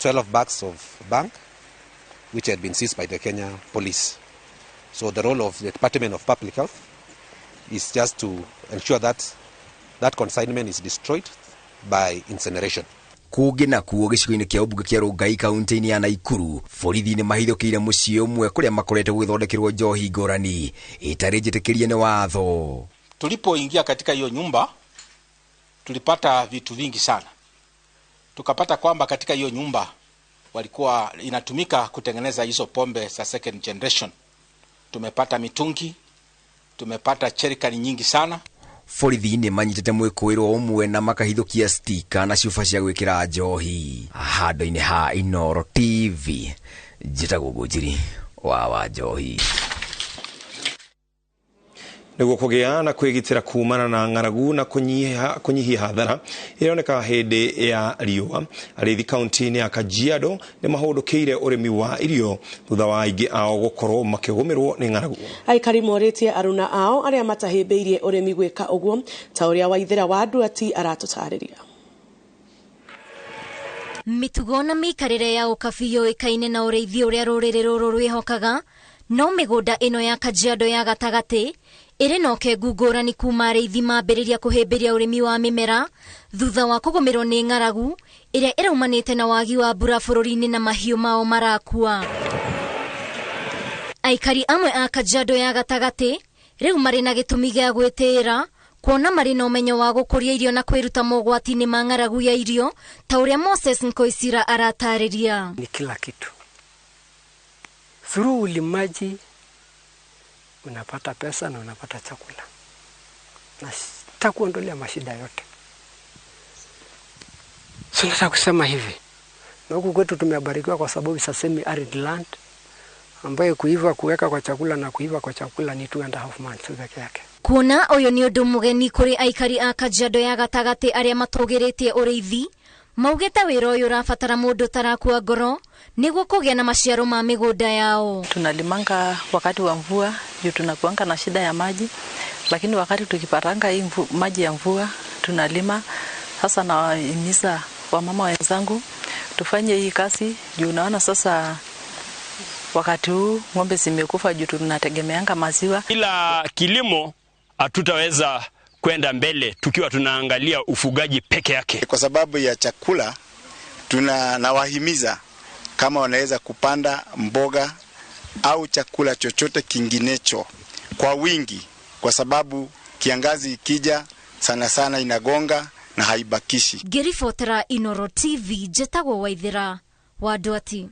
12 bags of bank which had been seized by the Kenya police. So the role of the Department of Public Health is just to ensure that that consignment is destroyed by incineration.
Kũngĩ nakuo gĩcigo-inĩ kĩa ũmbunge kĩa Rongai kaunti-inĩ ya Naikuru, borithi nĩ mahithũkĩire mũciĩ ũmwe kũrĩa makoretwo gũgĩthondekerwo njohi ngũrani ĩtarĩ njĩtĩkĩrie nĩ watho.
Tulipoingia katika hiyo nyumba tulipata vitu vingi sana. Tukapata kwamba katika hiyo nyumba walikuwa inatumika kutengeneza hizo pombe za second generation. Tumepata mitungi, tumepata cherikani nyingi sana.
Borithi nĩ manyitĩte mwĩkũĩrwo ũmwe na makahithũkia stika na cuba cia gwĩkĩra njohi. Handũ-inĩ ha iNooro TV, njĩtagwo Ngũnjiri wa njohi.
Nĩguo kũgĩa na kwĩgitĩra kumana na ng'aragu na kũnyihia hathara ĩroneka hĩndĩ ya riũa, arĩithi kaunti-inĩ ya Kajiado nĩ mahũndũkĩire ũrĩmi wa irio thutha wa aingĩ ao gũkorwo makĩgũmĩrwo nĩ ng'aragu.
Aikari morĩtie aruna ao arĩa matahĩmbĩirie ũrĩmi gwĩka ũguo, ta ũrĩa Waithĩra wa Nduati aratũtarĩria.
Mitugo na mĩikarĩre ya ũkabi yũĩkaine na ũrĩithi ũrĩa rũrĩrĩ rũrũ rwĩhokaga, no mĩgũnda ĩno ya Kajiado ya gatagatĩ ĩrĩ na ũkengu ngũrani kuma arĩithi mambĩrĩria kũhĩmbĩria ũrĩmi wa mĩmera thutha wa kũgũmĩrwo nĩ ng'aragu ĩrĩa ĩraumanĩte na wagi wa mbura bũrũri-inĩ na mahiũ mao marakua. Aikari amwe a Kajiado ya gatagatĩ rĩu marĩ na gĩtũmi gĩa gwĩtĩĩra kuona marĩ na ũmenyo wa gũkũria irio na kwĩruta mogwati-inĩ ma ng'aragu ya irio ta ũrĩa Moses Nkoisira aratarĩria.
Ni kila kitu. Through ulimaji unapata pesa na unapata chakula. Na takuondolea mashida yote. So nataka kusema hivi. Na huku kwetu tumebarikiwa kwa sababu sa semi arid land ambayo kuiva kuweka kwa chakula na kuiva kwa chakula ni 2.5 months peke yake.
Kuona ũyũ nĩ ũndũ mũgeni kũrĩ aikari a Kajiado ya gatagatĩ arĩa matũgĩrĩtie ũrĩithi, maugĩte wĩra ũyũ ũrabatara mũndũ tarakua ngoro nĩguo kũgĩa na maciaro ma mĩgũnda yao.
Tunalimanga wakati wa mvua juu tunakuanga na shida ya maji, lakini wakati tukipatanga hii maji ya mvua tunalima. Sasa nawahimiza wamama wenzangu tufanye hii kazi juu unaona sasa wakati huu ng'ombe zimekufa juu tunategemeanga maziwa.
Ila kilimo hatutaweza kwenda mbele tukiwa tunaangalia ufugaji peke yake.
Kwa sababu ya chakula nawahimiza kama wanaweza kupanda mboga au chakula chochote kinginecho kwa wingi, kwa sababu kiangazi ikija sana sana inagonga na haibakishi.
Ngĩribotera iNooro TV, njĩtagwo Waithĩra wa Nduati.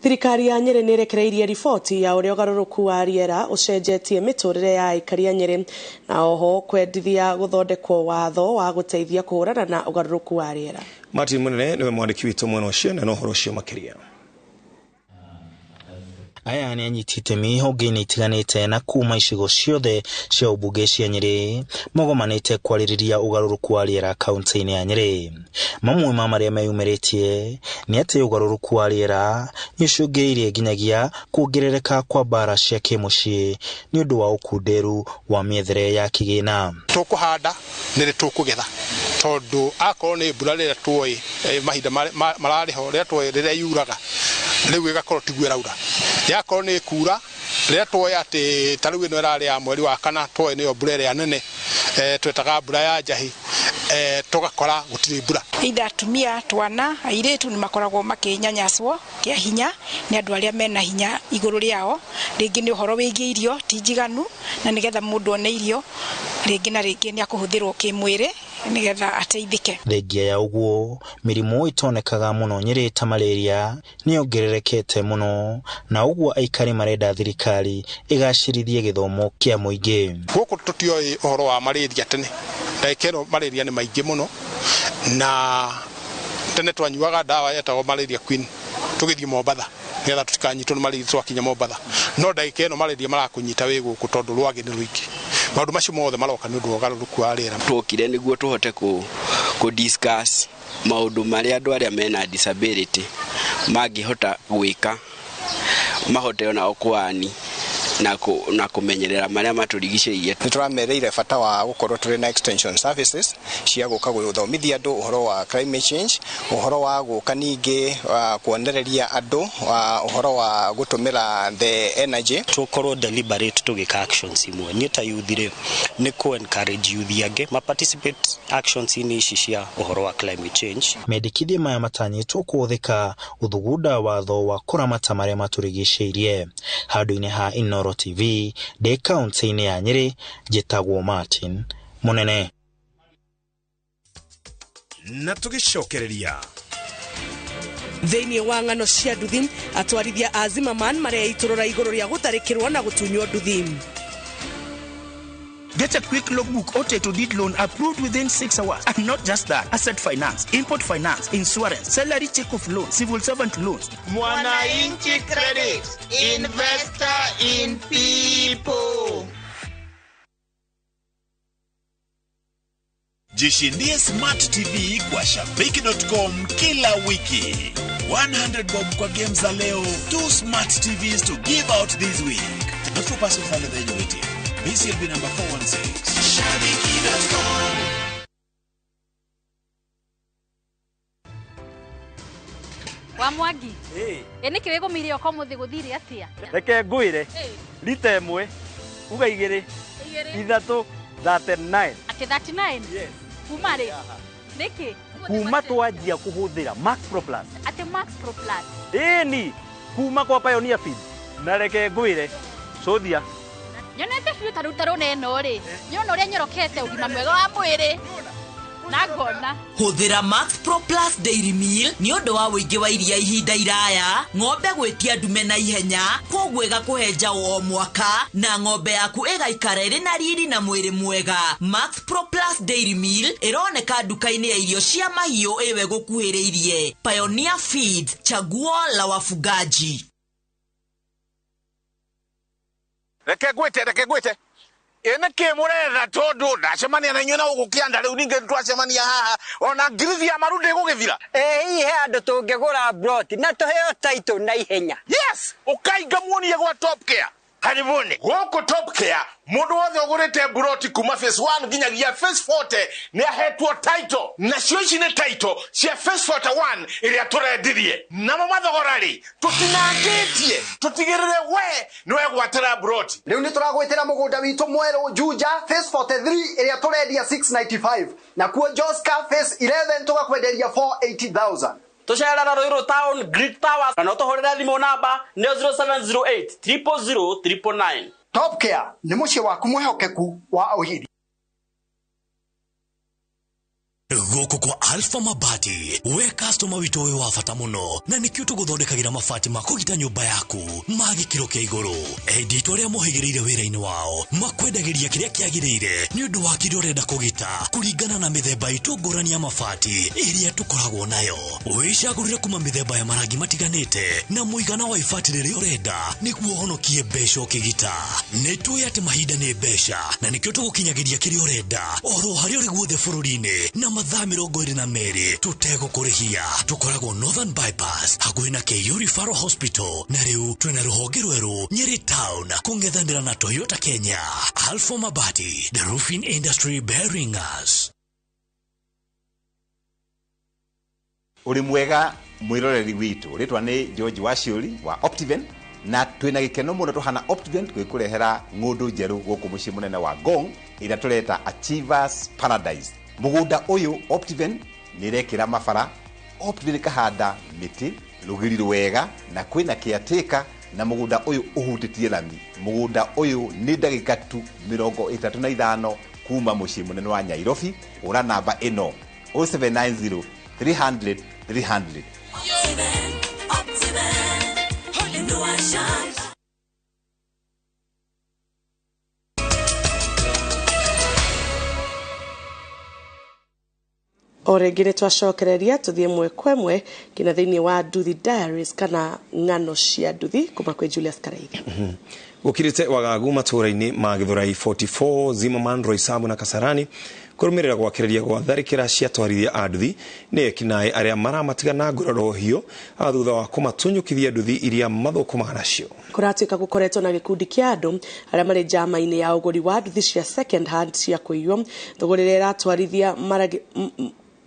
Thirikari ya Nyeri nĩ ĩrekereirie riboti ya ũrĩa ũgarũrũku wa rĩera ũcenjetie mĩtũrĩre ya aikari a Nyeri na oho kwendithia gũthondekwo watho wa gũteithia kũhũrana na ũgarũrũku wa rĩera.
Martin Munene niwe mwandĩki witũ mwena ũcio na no ũhoro ũcio makĩria.
Aya nĩ anyitĩte mĩhonge-inĩ itiganĩte na kuma icigo ciothe cia ũmbunge cia Nyeri mogomanĩte kwarĩrĩria ũgarũrũku wa rĩera kaunti-inĩ ya Nyeri. Mamwe ma marĩa meyumĩrĩtie nĩ atĩ ũgarũrũku wa rĩera nĩ ũcũngĩrĩirie nginyagia kuongerereka kwa mbara cia kĩmũciĩ nĩ ũndũ wa ũkunderu wa mĩethere ya kĩgĩna.
Tũkũhanda nĩ tũkũgetha tondũ akorwo nĩ mbura rĩrĩa tuoĩ mahinda mararĩho rĩrĩa tuoĩ rĩrĩa yuraga rĩu ĩgakorwo tiguo ĩraura. Yakorwo nĩ kura rĩrĩa tuoĩ atĩ tarĩu ĩno ĩrarĩ ya mweri wa kana tuoĩ nĩyo mbura ĩrĩa nene twetaga mbura ya njahi tugakora gutiri mbura
ida atumia twana airetu ni makoragwo makinyanyaswo kia hinya ni andu aria mena hinya iguru riao ringi ni uhoro wigie irio tijiganu na nigetha mundu one irio ringi na ringi ni akuhuthirwo kimwire nigetha ateithike.
Thengia ya uguo mirimu itonekaga muno Nyeri ta malaria ni ongererekete muno na uguo aikari marenda thirikari igacirithie githomo kia muingi.
Guku tutioi uhoro wa malaria tene ndaikero malaria ni maingi muno na tene twanyuaga dawa yetagwo malaria queen tugithie Mombatha nigetha tutikanyitwo ni malaria twakinya Mombatha no ndaikero malaria marakunyita wi guku tondu rwagi ni ruingi maundu macio mothe maroka ni undu wa ugaruruku wa riera
tukire niguo tuhote ku discuss maundu maria andu aria mena disability mangihota gwika mahote ona okwani na kumenyerera maria maturigicĩirie.
Nituramereire bata wa gukorwo turi na extension services cia guka guthomithia andu uhoro wa climate change, uhoro wa guka ningi kuonereria andu uhoro wa gutumira the energy.
Tukorwo deliberate tugika actions imwe ni ta youth ni ku encourage youth age ma participate actions ini cia uhoro wa climate change.
Mendikithia maya matanyitwo kuthika uthugunda watho wa kuramata maria maturigicĩirie handu-ini ha iNooro TV de kaunti-ini ya Nyeri. Njitagwo Martin Munene.
Na tugicokereria
Thĩinĩ wa ng'ano cia nduthi atwarithia a Zimmerman maria iturora iguru ria gutarikirwo na gutunywo nduthi.
Get a quick logbook or title deed loan approved within 6 hours. And not just that, asset finance, import finance, insurance, salary check-off loan, civil servant loans.
Mwananchi Credit, investor in people.
Jishindie Smart TV kwa shabiki.com kila wiki. 100 bob kwa games za leo, 2 Smart TVs to give out this week. Not for passive fund the annuity. BCLB number 416. Shabiki.com.
Wa Mwangi. Eni kiwego mirio ko muthi guthiri atia.
Reke ngwire. Lita imwe. Uga igiri. Ithatũ 39.
Ati 39?
Yes.
Kuma ri. Niki?
Kuma twanjia kuhuthira Max Pro Plus.
Ati Max Pro Plus.
Eni kuma kwa Pioneer Feed. Na reke ngwire. Sothia.
Nyonete biũ tarutaro neno ri. Nyona uria nyorokete ugima mwega wa mwiri. Nagona.
Huthira Max Pro Plus Dairy Meal ni undu wa wĩingĩ wa iria ihinda iraya, ng'ombe gwĩtia ndume na ihenya, koguo ĩgakũhenja o mwaka na ng'ombe yaku ĩgaikara ĩrĩ na riri na mwĩrĩ mwega. Max Pro Plus Dairy Meal ĩroneka nduka-inĩ ya irio cia mahiũ ĩwe gũkuhĩrĩirie. Pioneer Feed, chaguo la wafugaji.
Reke gwete. Ene ke muretha tondu ndacemania na inyuĩ na ũgũkĩanda rĩu ningĩ twacemania haha ona ngirithi ya maru ndĩgũgĩthira.
Hihi andũ tũngĩgũra brot na tũheo title na ihenya.
Yes, ũkainga muonie gwa Top Care. Karibuni. Gũkũ Top Care mundu wothe ũgũrĩte broti kuma phase 1 nginyagia phase 40 nĩ ahetwo title. Nacio ici nĩ title cia phase 41 iria tũrendirie. Namo mathogora rĩ tũtinangĩtie tũtigĩrĩre we nĩwe gwatĩra broti.
Rĩu nĩ tũragwĩtĩra mũgũnda witũ mwerũ Juja phase 43 iria tũrendia 695 na kuo Joska phase 11 tũgakwenderia 480,000.
Tucerera Ruiru Town Greek Towers kana ũtũhũrĩre thimũ namba 0708 000 999.
Top Care nĩ mũciĩ waku mwĩhokeku wa ũgiri.
Gũkũ kwa Alpha Mabati we customer witũ ũyũ wa bata mũno na nĩkĩo tũgũthondekagĩra mabati ma kũgita nyũmba yaku ma gĩkĩro kĩa igũrũ. Enditũ arĩa mohĩgĩrĩire wĩra-inĩ wao makwendagĩria kĩrĩa kĩagĩrĩire nĩ ũndũ wa kĩrĩa ũrenda kũgita kũringana na mĩthemba itũ ngũrani ya mabati ĩrĩa tũkoragwo nayo. Wĩcagũrĩre kuma mĩthemba ya marangi matiganĩte na mũigana wa ibati rĩrĩa ũrenda nĩguo ũhonokie mbeca ũkĩgita. Nĩtũĩ atĩ mahinda nĩ mbeca na nĩkĩo tũgũkinyagĩria kĩrĩa ũrenda oro harĩa ũrĩ guothe bũrũri-inĩ na mathaa 22 tutegũkũrĩhia. Tũkoragwo Northern Bypass hakuhĩ na KU Referral Hospital na rĩu twĩna rũhonge rwerũ Nyeri Town kũng'ethanĩra na Toyota Kenya. Alpha Mabati, the roofing industry bearing us.
Uri mwega mwiroreri witu ritwa ni George Waciuri wa Optiven na twina gikeno muno tuhana Optiven gwĩkũrehera ng'ũndũ njerũ gũkũ mũciĩ mũnene wa Ngong ĩrĩa tũreta Achievers Paradise mugunda uyu Optiven nirekira mabara Optiven kahanda miti rugiri rwega na kwina kiateka na mugunda uyu uhutitie lami mugunda uyu ni ndagika tu 35 kuma mucii munene wa Nyairobi ura namba ino 0790 300 300
Orenge nĩ twacokereria tuthie mwe kwemwe kina thiini wa Nduthi Diaries kana ng'ano cia nduthi kuma kwĩ Julius Karaithi.
Gukirite wagagu matũra-inĩ ma Githurai 44 Zimmerman Roysambu na Kasarani kurumirira gwakireria gwa tharikira cia twarithia a nduthi ni ekinaĩ aria maramatigana nguraro hiyo thutha wa kumatunyukithia nduthi iria mathukumaga nacio.
Kuratuika gukoretwo na gikundi kia andu aria mari njama-inĩ ya uguri wa nduthi cia second hand cia kuiywo thogorera iratwarithia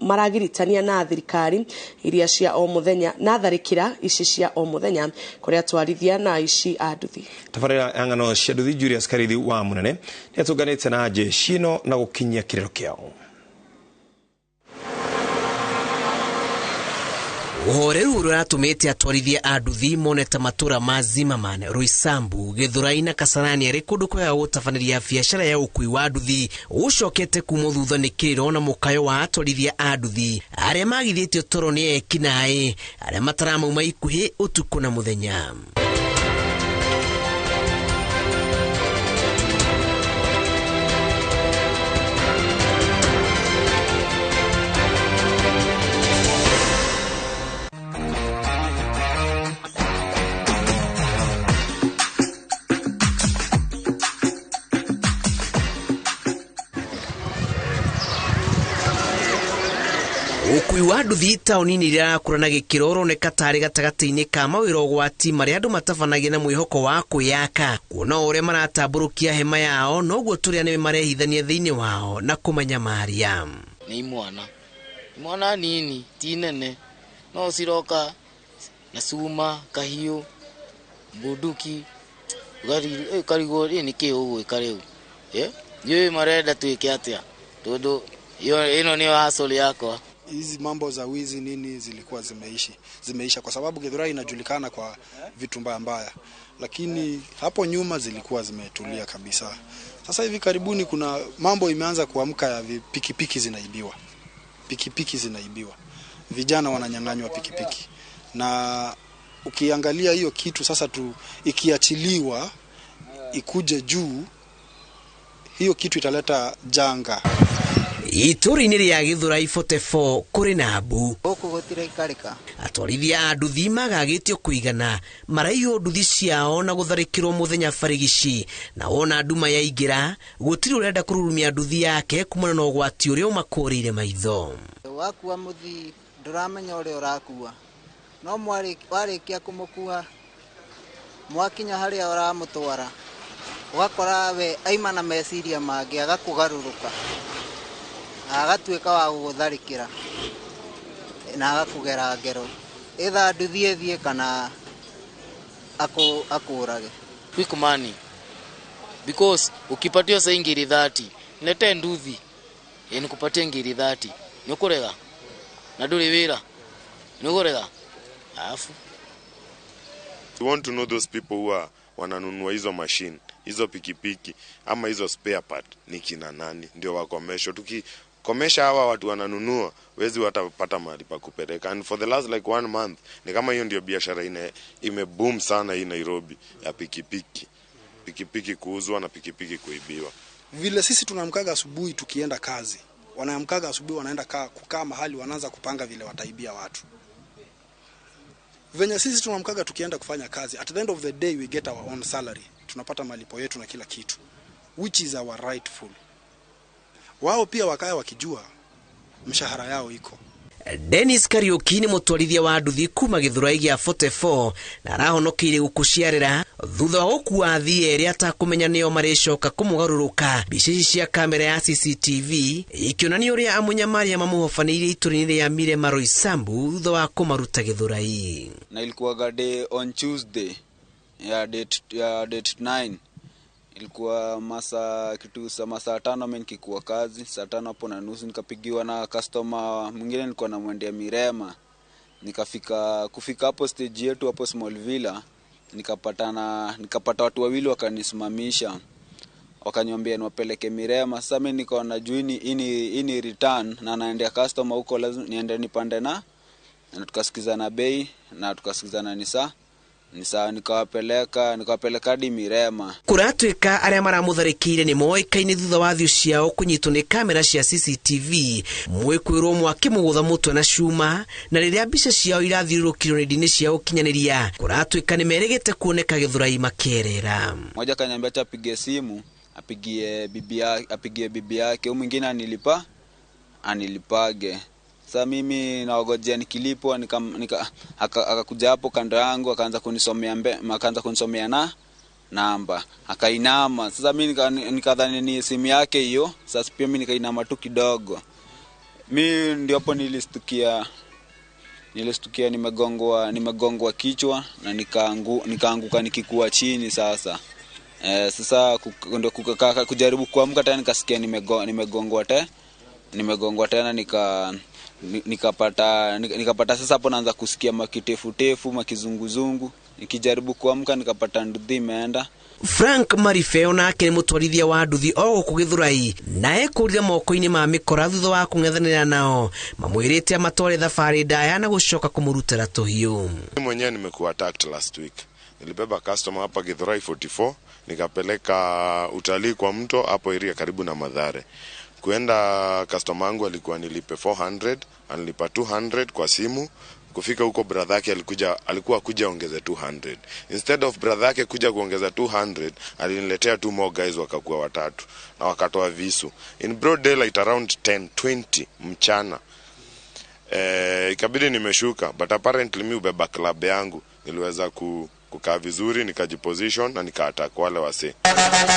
maragiritania na thirikari iria cia o muthenya na tharikira ici cia o muthenya kuria twarithia na ici a nduthi.
Tabarĩra ya ng'ano cia nduthi Julius Karaithi wa Munene nĩ atunganĩte na jeshi ĩno na gũkinyia kĩrĩro kĩao.
Uhoreru uratumite atwarithia a nduthi moneta matura ma Zimmerman, Roysambu, Githurai na Kasarani ari kundu kwa gutafaniria biashara ya ukui wa nduthi ucokete kuma thutha ni kiriro na mukayo wa atwarithia a nduthi aria magithitio toro ni ekinaĩ aria mataramauma ikuhi utuku na muthenya. Ukui wa nduthi taũni-inĩ iria kũrana gĩkĩro ũroneka tarĩ gatagatĩ-inĩ ka mawĩra ũgwati marĩa andũ matafanagia na mwĩhoko wa kwĩyaka kuona ũrĩa maratambũrũkia hema yao noguo tũrĩa nĩwe marehithania thĩinĩ wao na kũmanyamaria.
Nĩ imwana nini ti nene no ciroka na cuma kahiũ bunduki karigwo nĩ kĩ ũgwĩka rĩu ndiũĩ marenda twĩke atĩa tondũ ĩno nĩyo hustle yakwa.
Hizi mambo za wizi nini zilikuwa zimeisha kwa sababu Githurai inajulikana kwa vitu mbaya, lakini hapo nyuma zilikuwa zimetulia kabisa. Sasa hivi karibuni kuna mambo imeanza kuamka ya pikipiki zinaibiwa, vijana wananyang'anywa pikipiki, na ukiangalia hiyo kitu sasa ikiachiliwa ikuje juu, hiyo kitu italeta janga.
Itũra-inĩ rĩa Githurai 44 kũrĩ na mbu
gũkũ gũtirĩ karika
atwarithia a nduthi magagĩtio kũigana maraiywo nduthi ciao na gũtharĩkĩrwo mũthenya barigici na wona nduma yaingĩra gũtirĩ ũrenda kũrurumia nduthi yake kumana na ũgwati ũrĩa ũmakũrĩire maitho.
Wakua mũthi ndũramenya ũrĩa ũrakua no warĩkia kũmũkua mwakinya harĩa ũramũtwara ũgakora we aima na meciria mangĩ agakũgarũrũka agatuĩka wa gũgũtharĩkĩra na agakũgera ngero either nduthi ĩthiĩ kana akũrage. Quick money because ukipatio sa ngiri 30 lete nduthi nikupatie ngiri 30 nĩũkũrega na ndũrĩ wĩra nĩũkũrega afu.
We want to know those people who wananunua hizo machine hizo pikipiki ama hizo spare part ni kina nani ndio wakomesho. Tukikomesha hawa watu wananunua wezi watapata mahali pa kupeleka. And for the last like 1 month ni kama hiyo ndio biashara imeboom sana hii Nairobi ya pikipiki kuuzwa na pikipiki kuibiwa.
Vile sisi tunamkaga asubuhi tukienda kazi, wanaamkaga asubuhi wanaenda kukaa mahali wanaanza kupanga vile wataibia watu. Venye sisi tunamkaga tukienda kufanya kazi, at the end of the day we get our own salary, tunapata malipo yetu na kila kitu, which is our rightful. Wao pia wakaya wakijua mshahara yao iko.
Dennis Kariuki ni mutwarithia wa nduthi kuma Githurai gĩa 44 na arahonokeire gukuciarira thutha wa gũkua thii erĩ atakumenya nĩo marĩcoka kũmũgarũrũka. Mbica cia kamera ya CCTV ikĩonania ũrĩa amunyamaria mamũhofanĩire itũra-inĩ rĩa Mirema Roysambu thutha wa kũmaruta Githurai.
Na ilikuwa day on Tuesday ya date 9
Ilikuwa masaa 5 mimi nikikuwa kazi, saa 5 hapo na nusu nikapigiwa na customer mwingine, nilikuwa namwendea Mirema. Kufika hapo stage yetu hapo Small Villa, nikapata watu wawili wakanisimamisha. Wakaniambia niwapeleke Mirema. Sasa mimi nikaona juu ini return na naendea customer huko, lazima niende nipande na tukasikizana bei na tukasikizana ni sawa, nikawapeleka hadi Mirema.
Kuratwika aria maramutharikire ni moikaine thutha wa thiu ciao kunyitwo ni kamera cia CCTV, mwikwirwo mwakimugutha mutwe na cuma, na riria mbica ciao irathiurukirwo nenda-ini cia ukinyaniria, kuratwika ni merigite kuoneka Githurai makierera.
Mmoja kaniambia acha apige simu apigie bibi yake, mwingine anilipage. Sasa mimi naogojea nikilipwa, akakuja hapo kando yangu akaanza kunisomea na namba, akainama. Sasa mimi nikadhani ni simu yake hiyo. Sasa pia mimi nikainama tu kidogo. Mimi ndio hapo nilistukia nimegongwa kichwa na nikaanguka nikikua chini. Sasa ndio kujaribu kuamka tena nikasikia nimegongwa tena nikapata sasa hapo naanza kusikia makitefu makizunguzungu. Nikijaribu kuamka nikapata nduthi imeenda.
Frank Marifeo nake ni mutwarithia wa nduthi o guku Githurai, nae kurire moko-ini ma mikora thutha wa kung'ethanira nao, mamwirite amatware thabari ndaya na gucoka kumurutira tuhiu.
Mimi mwenyewe nimekuwa attacked last week. Nilibeba customer hapa Githurai 44 nikapeleka utalii kwa mto hapo area karibu na Mathare. Kuenda customer wangu alikuwa nilipe 400, anilipa 200 kwa simu. Kufika huko brother yake alikuwa kuja ongeze 200. Instead of brother yake kuja kuongeza 200, aliniletea 2 more guys wakakuwa watatu na wakatoa visu. In broad daylight around 10:20 mchana. Ikabidi nimeshuka, but apparently mimi ubeba club yangu niliweza kukaa vizuri, nikajiposition na nikaattack wale wase.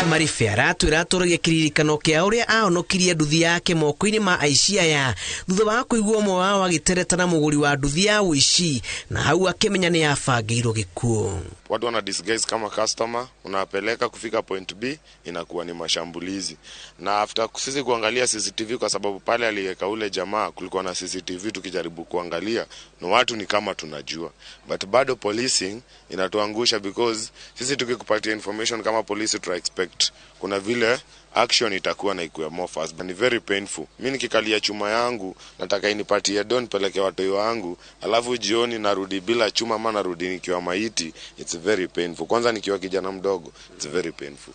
Marife aratwira atũragia kiririkano kia uria ahonokirie nduthi yake moko-ini ma aici aya thutha wa kuigua ũmwe wao agĩteretana mũgũri wa nduthi ya ũici, na hau akĩmenya nĩ yabangĩirwo gĩkuũ.
Watu wana disguise kama customer, unapeleka kufika point B inakuwa ni mashambulizi. Na after sisi kuangalia CCTV, kwa sababu pale aliweka ule jamaa kulikuwa na CCTV, tukijaribu kuangalia na watu ni kama tunajua, but bado policing inatuangusha, because sisi tukikupatia information kama polisi tu expect kuna vile action itakuwa na ikuwe more fast. Ni very painful. Mimi nikikalia chuma yangu nataka inipatie don peleke watoto wangu, alafu jioni narudi bila chuma ama narudi nikiwa maiti. It's very painful. Kwanza nikiwa kijana mdogo, it's very painful.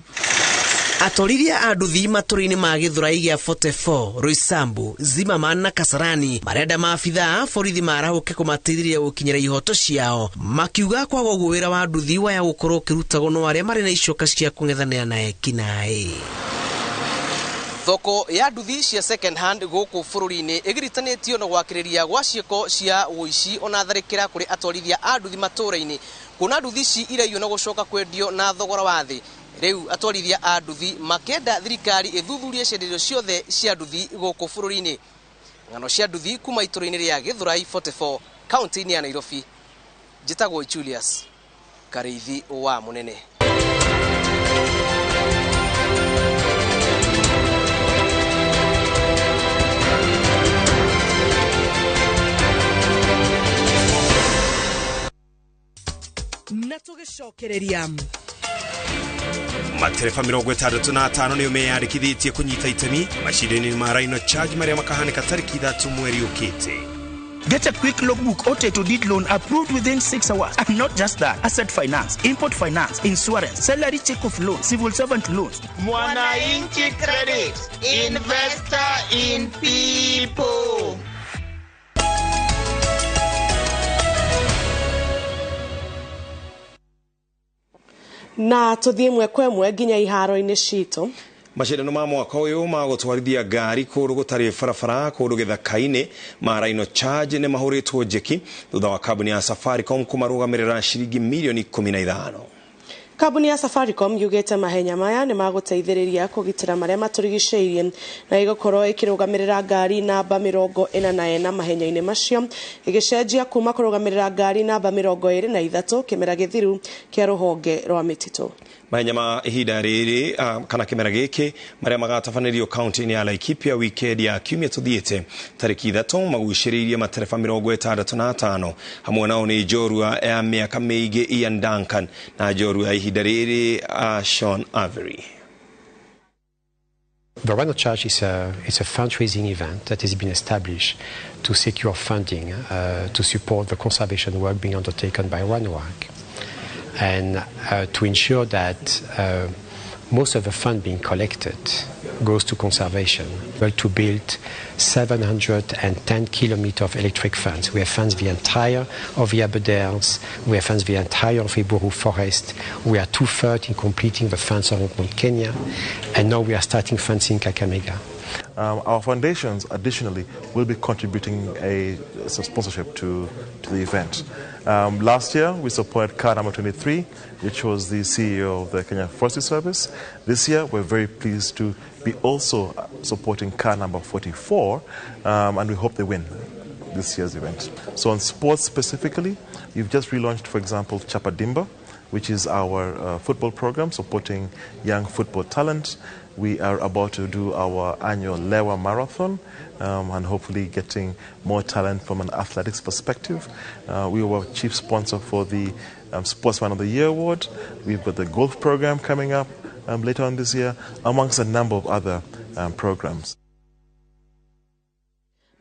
Atoliria a nduthi matũra-inĩ ma Githurai gĩa 44, Roysambu, Zimmerman na Kasarani marenda maabitha a borithi marahuke kũmateithĩrĩria gũkinyĩra ihoto ciao, makiuga kwaga ũguo wĩra wa nduthi waya gũkorwo ũkĩrutagwo no arĩa marĩ na icoka cia kũng'ethanĩra na ekinaĩ. Thoko ya nduthi cia second hand gũkũ bũrũri-inĩ ĩgiritanĩtio na gwakĩrĩria gwa ciĩko cia ũici ona tharĩkĩra kũrĩ atwarithia a nduthi matũra-inĩ, kuona nduthi ici iraiywo na gũcoka kwendio na thogora wa thĩ. Riu atwarithia a nduthi makenda thirikari ithuthurie cienderio ciothe cia nduthi gũkũ bũrũri-inĩ. Ng'ano cia nduthi kuma itũra-inĩ rĩa Githurai 44, kaunti-inĩ ya Nairobi. Njĩtagwo Julius Karĩithi wa Mũnene. Na tũgĩcokereria
matereba 65 nĩo meyandĩkithĩtie kũnyita itemi macindano-inĩ ma Rhino Charge marĩa makahanĩka tarĩki 3 mweri ũkĩte.
Get a quick logbook or to deed loan approved within 6 hours. And not just that, asset finance, import finance, insurance, salary check-off loan, civil servant loans.
Mwananchi Credit, investor in people.
Na tuthie mwekwe nginya iharo-inĩ citũ.
Macindano ma mwaka ũyũ ma gũtwarithia ngari kũndũ gũtarĩ barabara kũndũ gĩthaka-inĩ ma Rhino Charge nĩ mahũrĩtwo njeki thutha wa kambuni ya Safaricom kũmarũgamĩrĩra ciringi milioni 15.
Kambuni ya Safaricom yugĩte mahenya maya nĩ magũteithĩrĩria kũgitĩra marĩa matũrigicĩirie na ĩgũkorwo ĩkĩrũgamĩrĩra ngari namba 44 mahenya-inĩ macio, ĩgĩcenjia kuma kũrũgamĩrĩra ngari namba 23 kĩmera gĩthiru kĩa rũhonge rwa mĩtitũ.
mahenya ma ihinda riri kana kimera giki maria magatafanĩrio kaunti-inĩ ya Laikipia weekend ya kiumia tuthiĩte tarĩki 3 magucĩrĩirie matereba 65 hamwe nao nĩ njorua ya mĩaka mĩingĩ Ian Duncan na njorua ya ihinda riri Sean Avery.
The Run of Charge is a fundraising event that has been established to secure funding to support the conservation work being undertaken by RunWork and to ensure that most of the fund being collected goes to conservation. Well, to build 710 kilometers of electric fence. We have fenced the entire of the Aberdares. We have fenced the entire of Iburu Forest. We are 2/3 in completing the fence around Mount Kenya. And now we are starting fencing Kakamega.
Our foundations, additionally, will be contributing a sponsorship to the event. Last year, we supported car number 23, which was the CEO of the Kenya Forestry Service. This year, we're very pleased to be also supporting car number 44, and we hope they win this year's event. So on sports specifically, you've just relaunched, for example, Chapadimba, which is our football program supporting young football talent. We are about to do our annual Lewa Marathon and hopefully getting more talent from an athletics perspective. We were chief sponsor for the Sportsman of the Year Award. We've got the golf program coming up later on this year, amongst a number of other programs.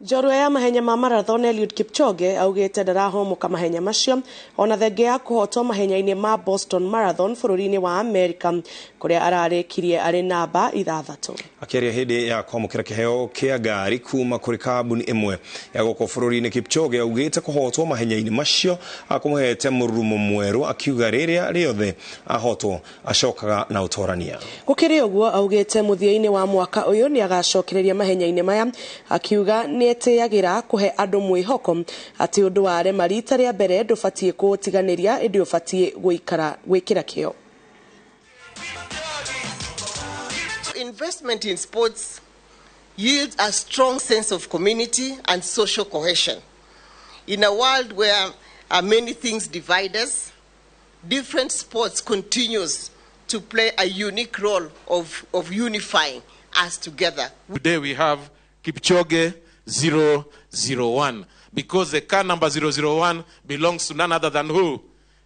Njorua ya mahenya ma marathon Eliud Kipchoge augite ndarahomoka mahenya macio ona thenge ya kuhotwo mahenya-inĩ ma Boston Marathon bũrũri-inĩ wa America kuria ararĩkirie arĩ namba 6.
Akĩaria hĩndĩ ya kwamũkĩra kĩheo kĩa ngari kuma kũrĩ kambuni ĩmwe ya gũkũ bũrũri-inĩ, Kipchoge augite kuhotwo mahenya-inĩ macio akũmũhete mũrurumo mwerũ, akiuga rĩrĩa rĩothe ahotwo acokaga na ũtorania.
Gũkĩrĩ ũguo augite mũthia-inĩ wa mwaka ũyũ nĩ agacokereria mahenya-inĩ maya, akiuga nĩ eteyagira kuhe andũ mwĩhoko atĩ ũndũ wa rema rita rĩa mbere ndũbatiĩ kũtiganĩria ĩndĩ ũbatiĩ gwĩkĩra kĩo.
Investment in sports yields a strong sense of community and social cohesion. In a world where many things divide us, different sports continues to play a unique role of unifying us together.
Today we have Kipchoge 001 because the car number 001 belongs to none other than who?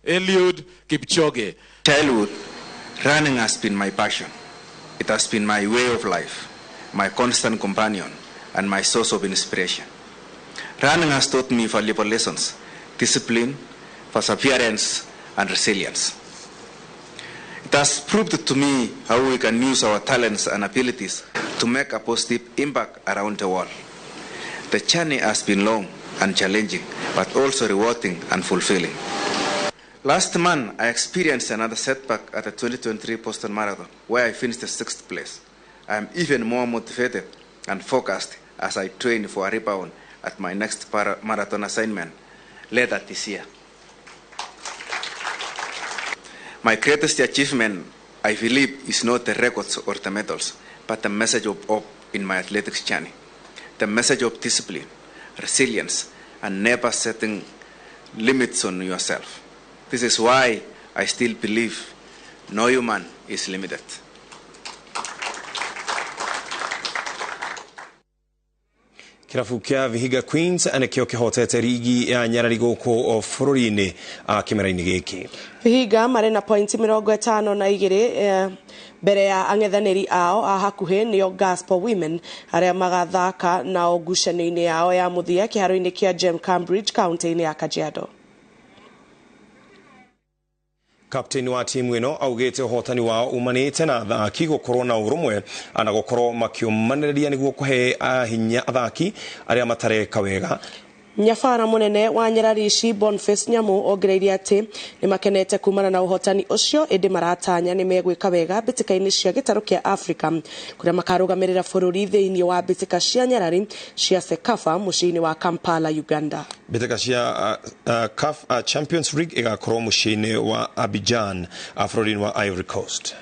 Eliud Kipchoge.
Childhood, running has been my passion. It has been my way of life, my constant companion, and my source of inspiration. Running has taught me valuable lessons: discipline, perseverance, and resilience. It has proved to me how we can use our talents and abilities to make a positive impact around the world. The journey has been long and challenging, but also rewarding and fulfilling. Last month, I experienced another setback at the 2023 Boston Marathon, where I finished the 6th place. I am even more motivated and focused as I train for a rebound at my next marathon assignment later this year. My greatest achievement, I believe, is not the records or the medals, but the message of hope in my athletics journey. The message of discipline, resilience, and never setting limits on yourself. This is why I still believe no human is limited.
Kirabu kĩa Vihiga Queens anĩkĩo kĩhotete rigi ya Nyarari gũkũ bũrũri-inĩ kĩmera-inĩ gĩkĩ.
Vihiga marĩ na pointi 52 mbere ya ang'ethanĩri ao a hakuhĩ nĩo Gospel Women arĩa magathaka na ngucanio-inĩ yao ya mũthia kĩharo-inĩ kĩa Gem Cambridge kaunti-inĩ ya Kajiado.
Kapteni wa timu ĩno augĩte ũhotani wao umanĩte na athaki gũkorwo na ũrũmwe na gũkorwo makĩũmanĩrĩria nĩguo kũhe hinya athaki arĩa matareka wega.
Nyabara munene wa Nyarari ici Boniface Nyamu ongereire atĩ nĩ makenete kumana na ũhotani ũcio ĩndĩ maratanya nĩ megwĩka wega mbĩtĩka-inĩ cia gĩtarũ kĩa Africa kũrĩa makarũgamĩrĩra bũrũri thĩinĩ wa mbĩtĩka cia Nyarari cia Sekafa mũciĩ-inĩ wa Kampala, Uganda.
Mbĩtĩka cia CAF Champions League ĩgakorwo mũciĩ-inĩ wa Abidjan bũrũri-inĩ wa Ivory Coast.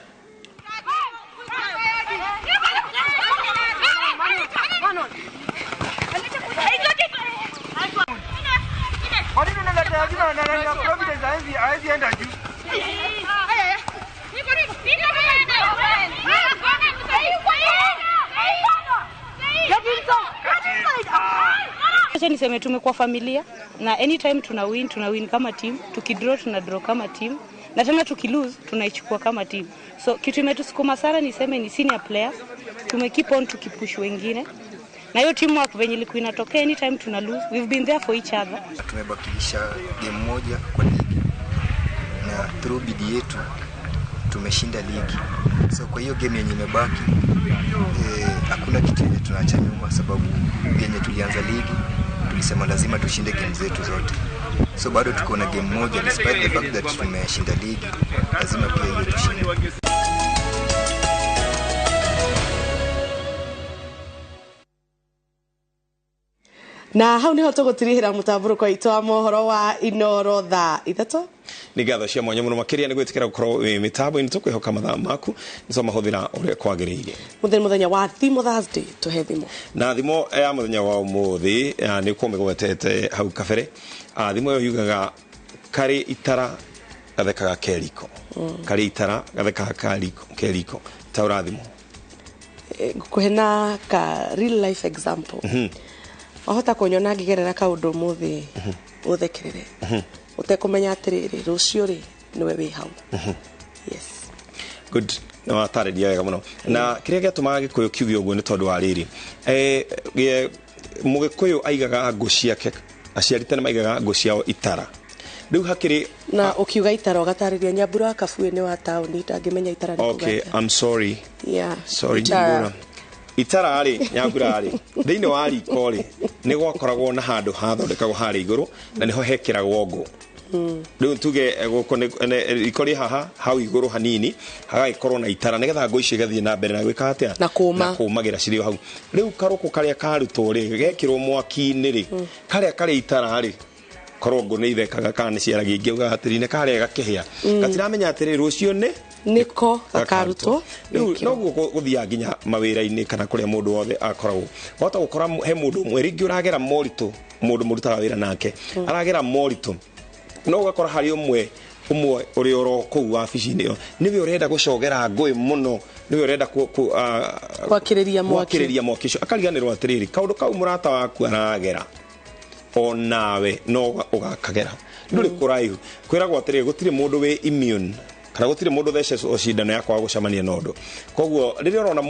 Acha niseme tumekuwa familia na anytime tuna win kama team, tukidraw tunadraw kama team na tena tukilose tunaichukua kama team. So kitu imetusukuma sana niseme ni senior players, tumekeep on tukipush wengine. Na hiyo teamwork venye ilikuwa inatokea anytime tuna lose, we've been there for each other.
Tumebakisha game moja kwa ligi. Na through bidii yetu tumeshinda ligi. So kwa hiyo game yenye imebaki hakuna kitu yenye tunaacha nyuma sababu yenye tulianza ligi tulisema lazima tushinde game zetu zote. So bado tuko na game moja despite the fact that tumeshinda ligi, lazima pia hiyo tushinde.
Na hau niho tugutirihira mutamburuko itu wa mohoro wa iNooro Thaa Ithatũ.
Ni gatho cia mwanya muno makiria ni gwitikira gukorwo mitambo ini tukwihoka mathaa maku niso mahuthira uria kwagiriire
muthenya wa thimo Thursday tuhe thimo
na thimo ya muthenya wa umuthi ni kumigwetete hau kabere thimo yo yugaga kari itara gathekaga keriko kari itara gathekaga keriko taura thimo
kuhena ka real life example wahota kunyona ngigerera kaundu muthi uthekerere utekumenya atiriri rucio ri niwe wi hau yes
good no ataridia wega muno na kiria giatumaga gikuyu kiuge uguo ni tondu wa riri mugikuyu aigaga ngo ciake aciaritane maigaga ngo ciao itara riu hakiri
na ukiuga itara ugatariria Nyambura Kabuye ni wa tauni ndangimenya itara ni
okay I'm sorry
yeah
sorry Nyambura itara ari Nyambura ari thiini wa riko ri ni gwakoragwo na handu hathondekagwo hari iguru na niho hekiragwo ngo riu tuge ikori haha hau iguru hanini hagaikorwo na itara nigetha ngo ici gathie na mbere na gwika atia
na
kumagira cirio hau riu karuko karia karutwo ri gekirwo mwaki-ini ri karia kari itara ri korongo ni ithekaga kana ciaragia ingi uga hatirine karia gakihia gatiramenya atiri rucio ni
niko gakaruto
no guthia nginya mawira-ini kana kuria mundu wothe akoragwo wata gukora he mundu mweringi uragera moritu mundu murutaga wira nake aragera moritu no gakora hari umwe uri oro ku wabici-ini yo niwe urenda gucogera ngui muno niwe urenda
kwakiriria
mwaki cio akariganirwo atiriri kaundu kau murata waku aragera onawe no ugakagera nduri kuraihu kwiragwo atiriri gutire mundu we immune kana gutire mundu thece ocindano yakwa gucamania nondo koguo riria urona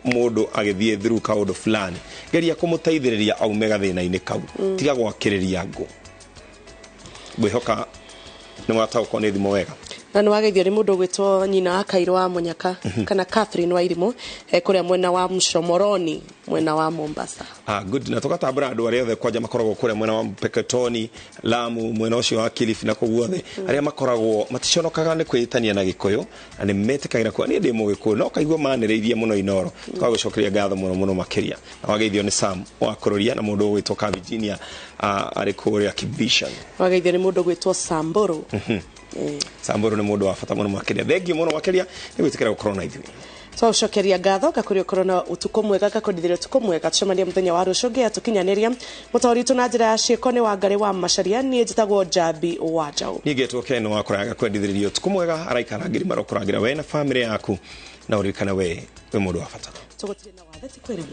mundu agithie through kaundu fulani geria kumutaithiriria aume gathina-ini kau tiga gwakiriria ngo gwihoka ni mwatauko ni thimo wega
na ni wageithio ni mundu gwitwo nyina akairo wa Munyaka kana Catherine wa Irimo kuria mwena wa Mshomoroni mwena wa Mombasa
good na tukatambura andu aria othe kwanja makoragwo kuria mwena wa Peketoni Lamu mwena ucio wa Kilifi na kuguothe aria makoragwo maticonokaga ni kwitania na Gikuyu na ni metikagira kwa ni ndi mugikuyu no kaigwa maniriithie muno iNooro tukagucokeria ngatho muno makiria na wageithio ni Sam wa kururia na mundu gwitwo ka Virginia ari kuria Kibishan
wageithio ni mundu gwitwo Samburu
Samburu ni mundu wa fata muno makiria thengio muno makiria ni gwitikira gukorwo na ithui
so cokeria ngatho gakurio korona utuko mwega gakodithire utuko mwega tucemania muthenya wa rucungia tukinyaniria mutori tuna njira ya cieko ni Wangari wa Macharia ni njitagwo Njambi wa Njau
nigetwo Ken wa kuraga kwendithiririo utuko mwega araikara ngiri marokuragira we na family yaku na urikana we mundu wa fata
tugutire na wathe ti kwirimo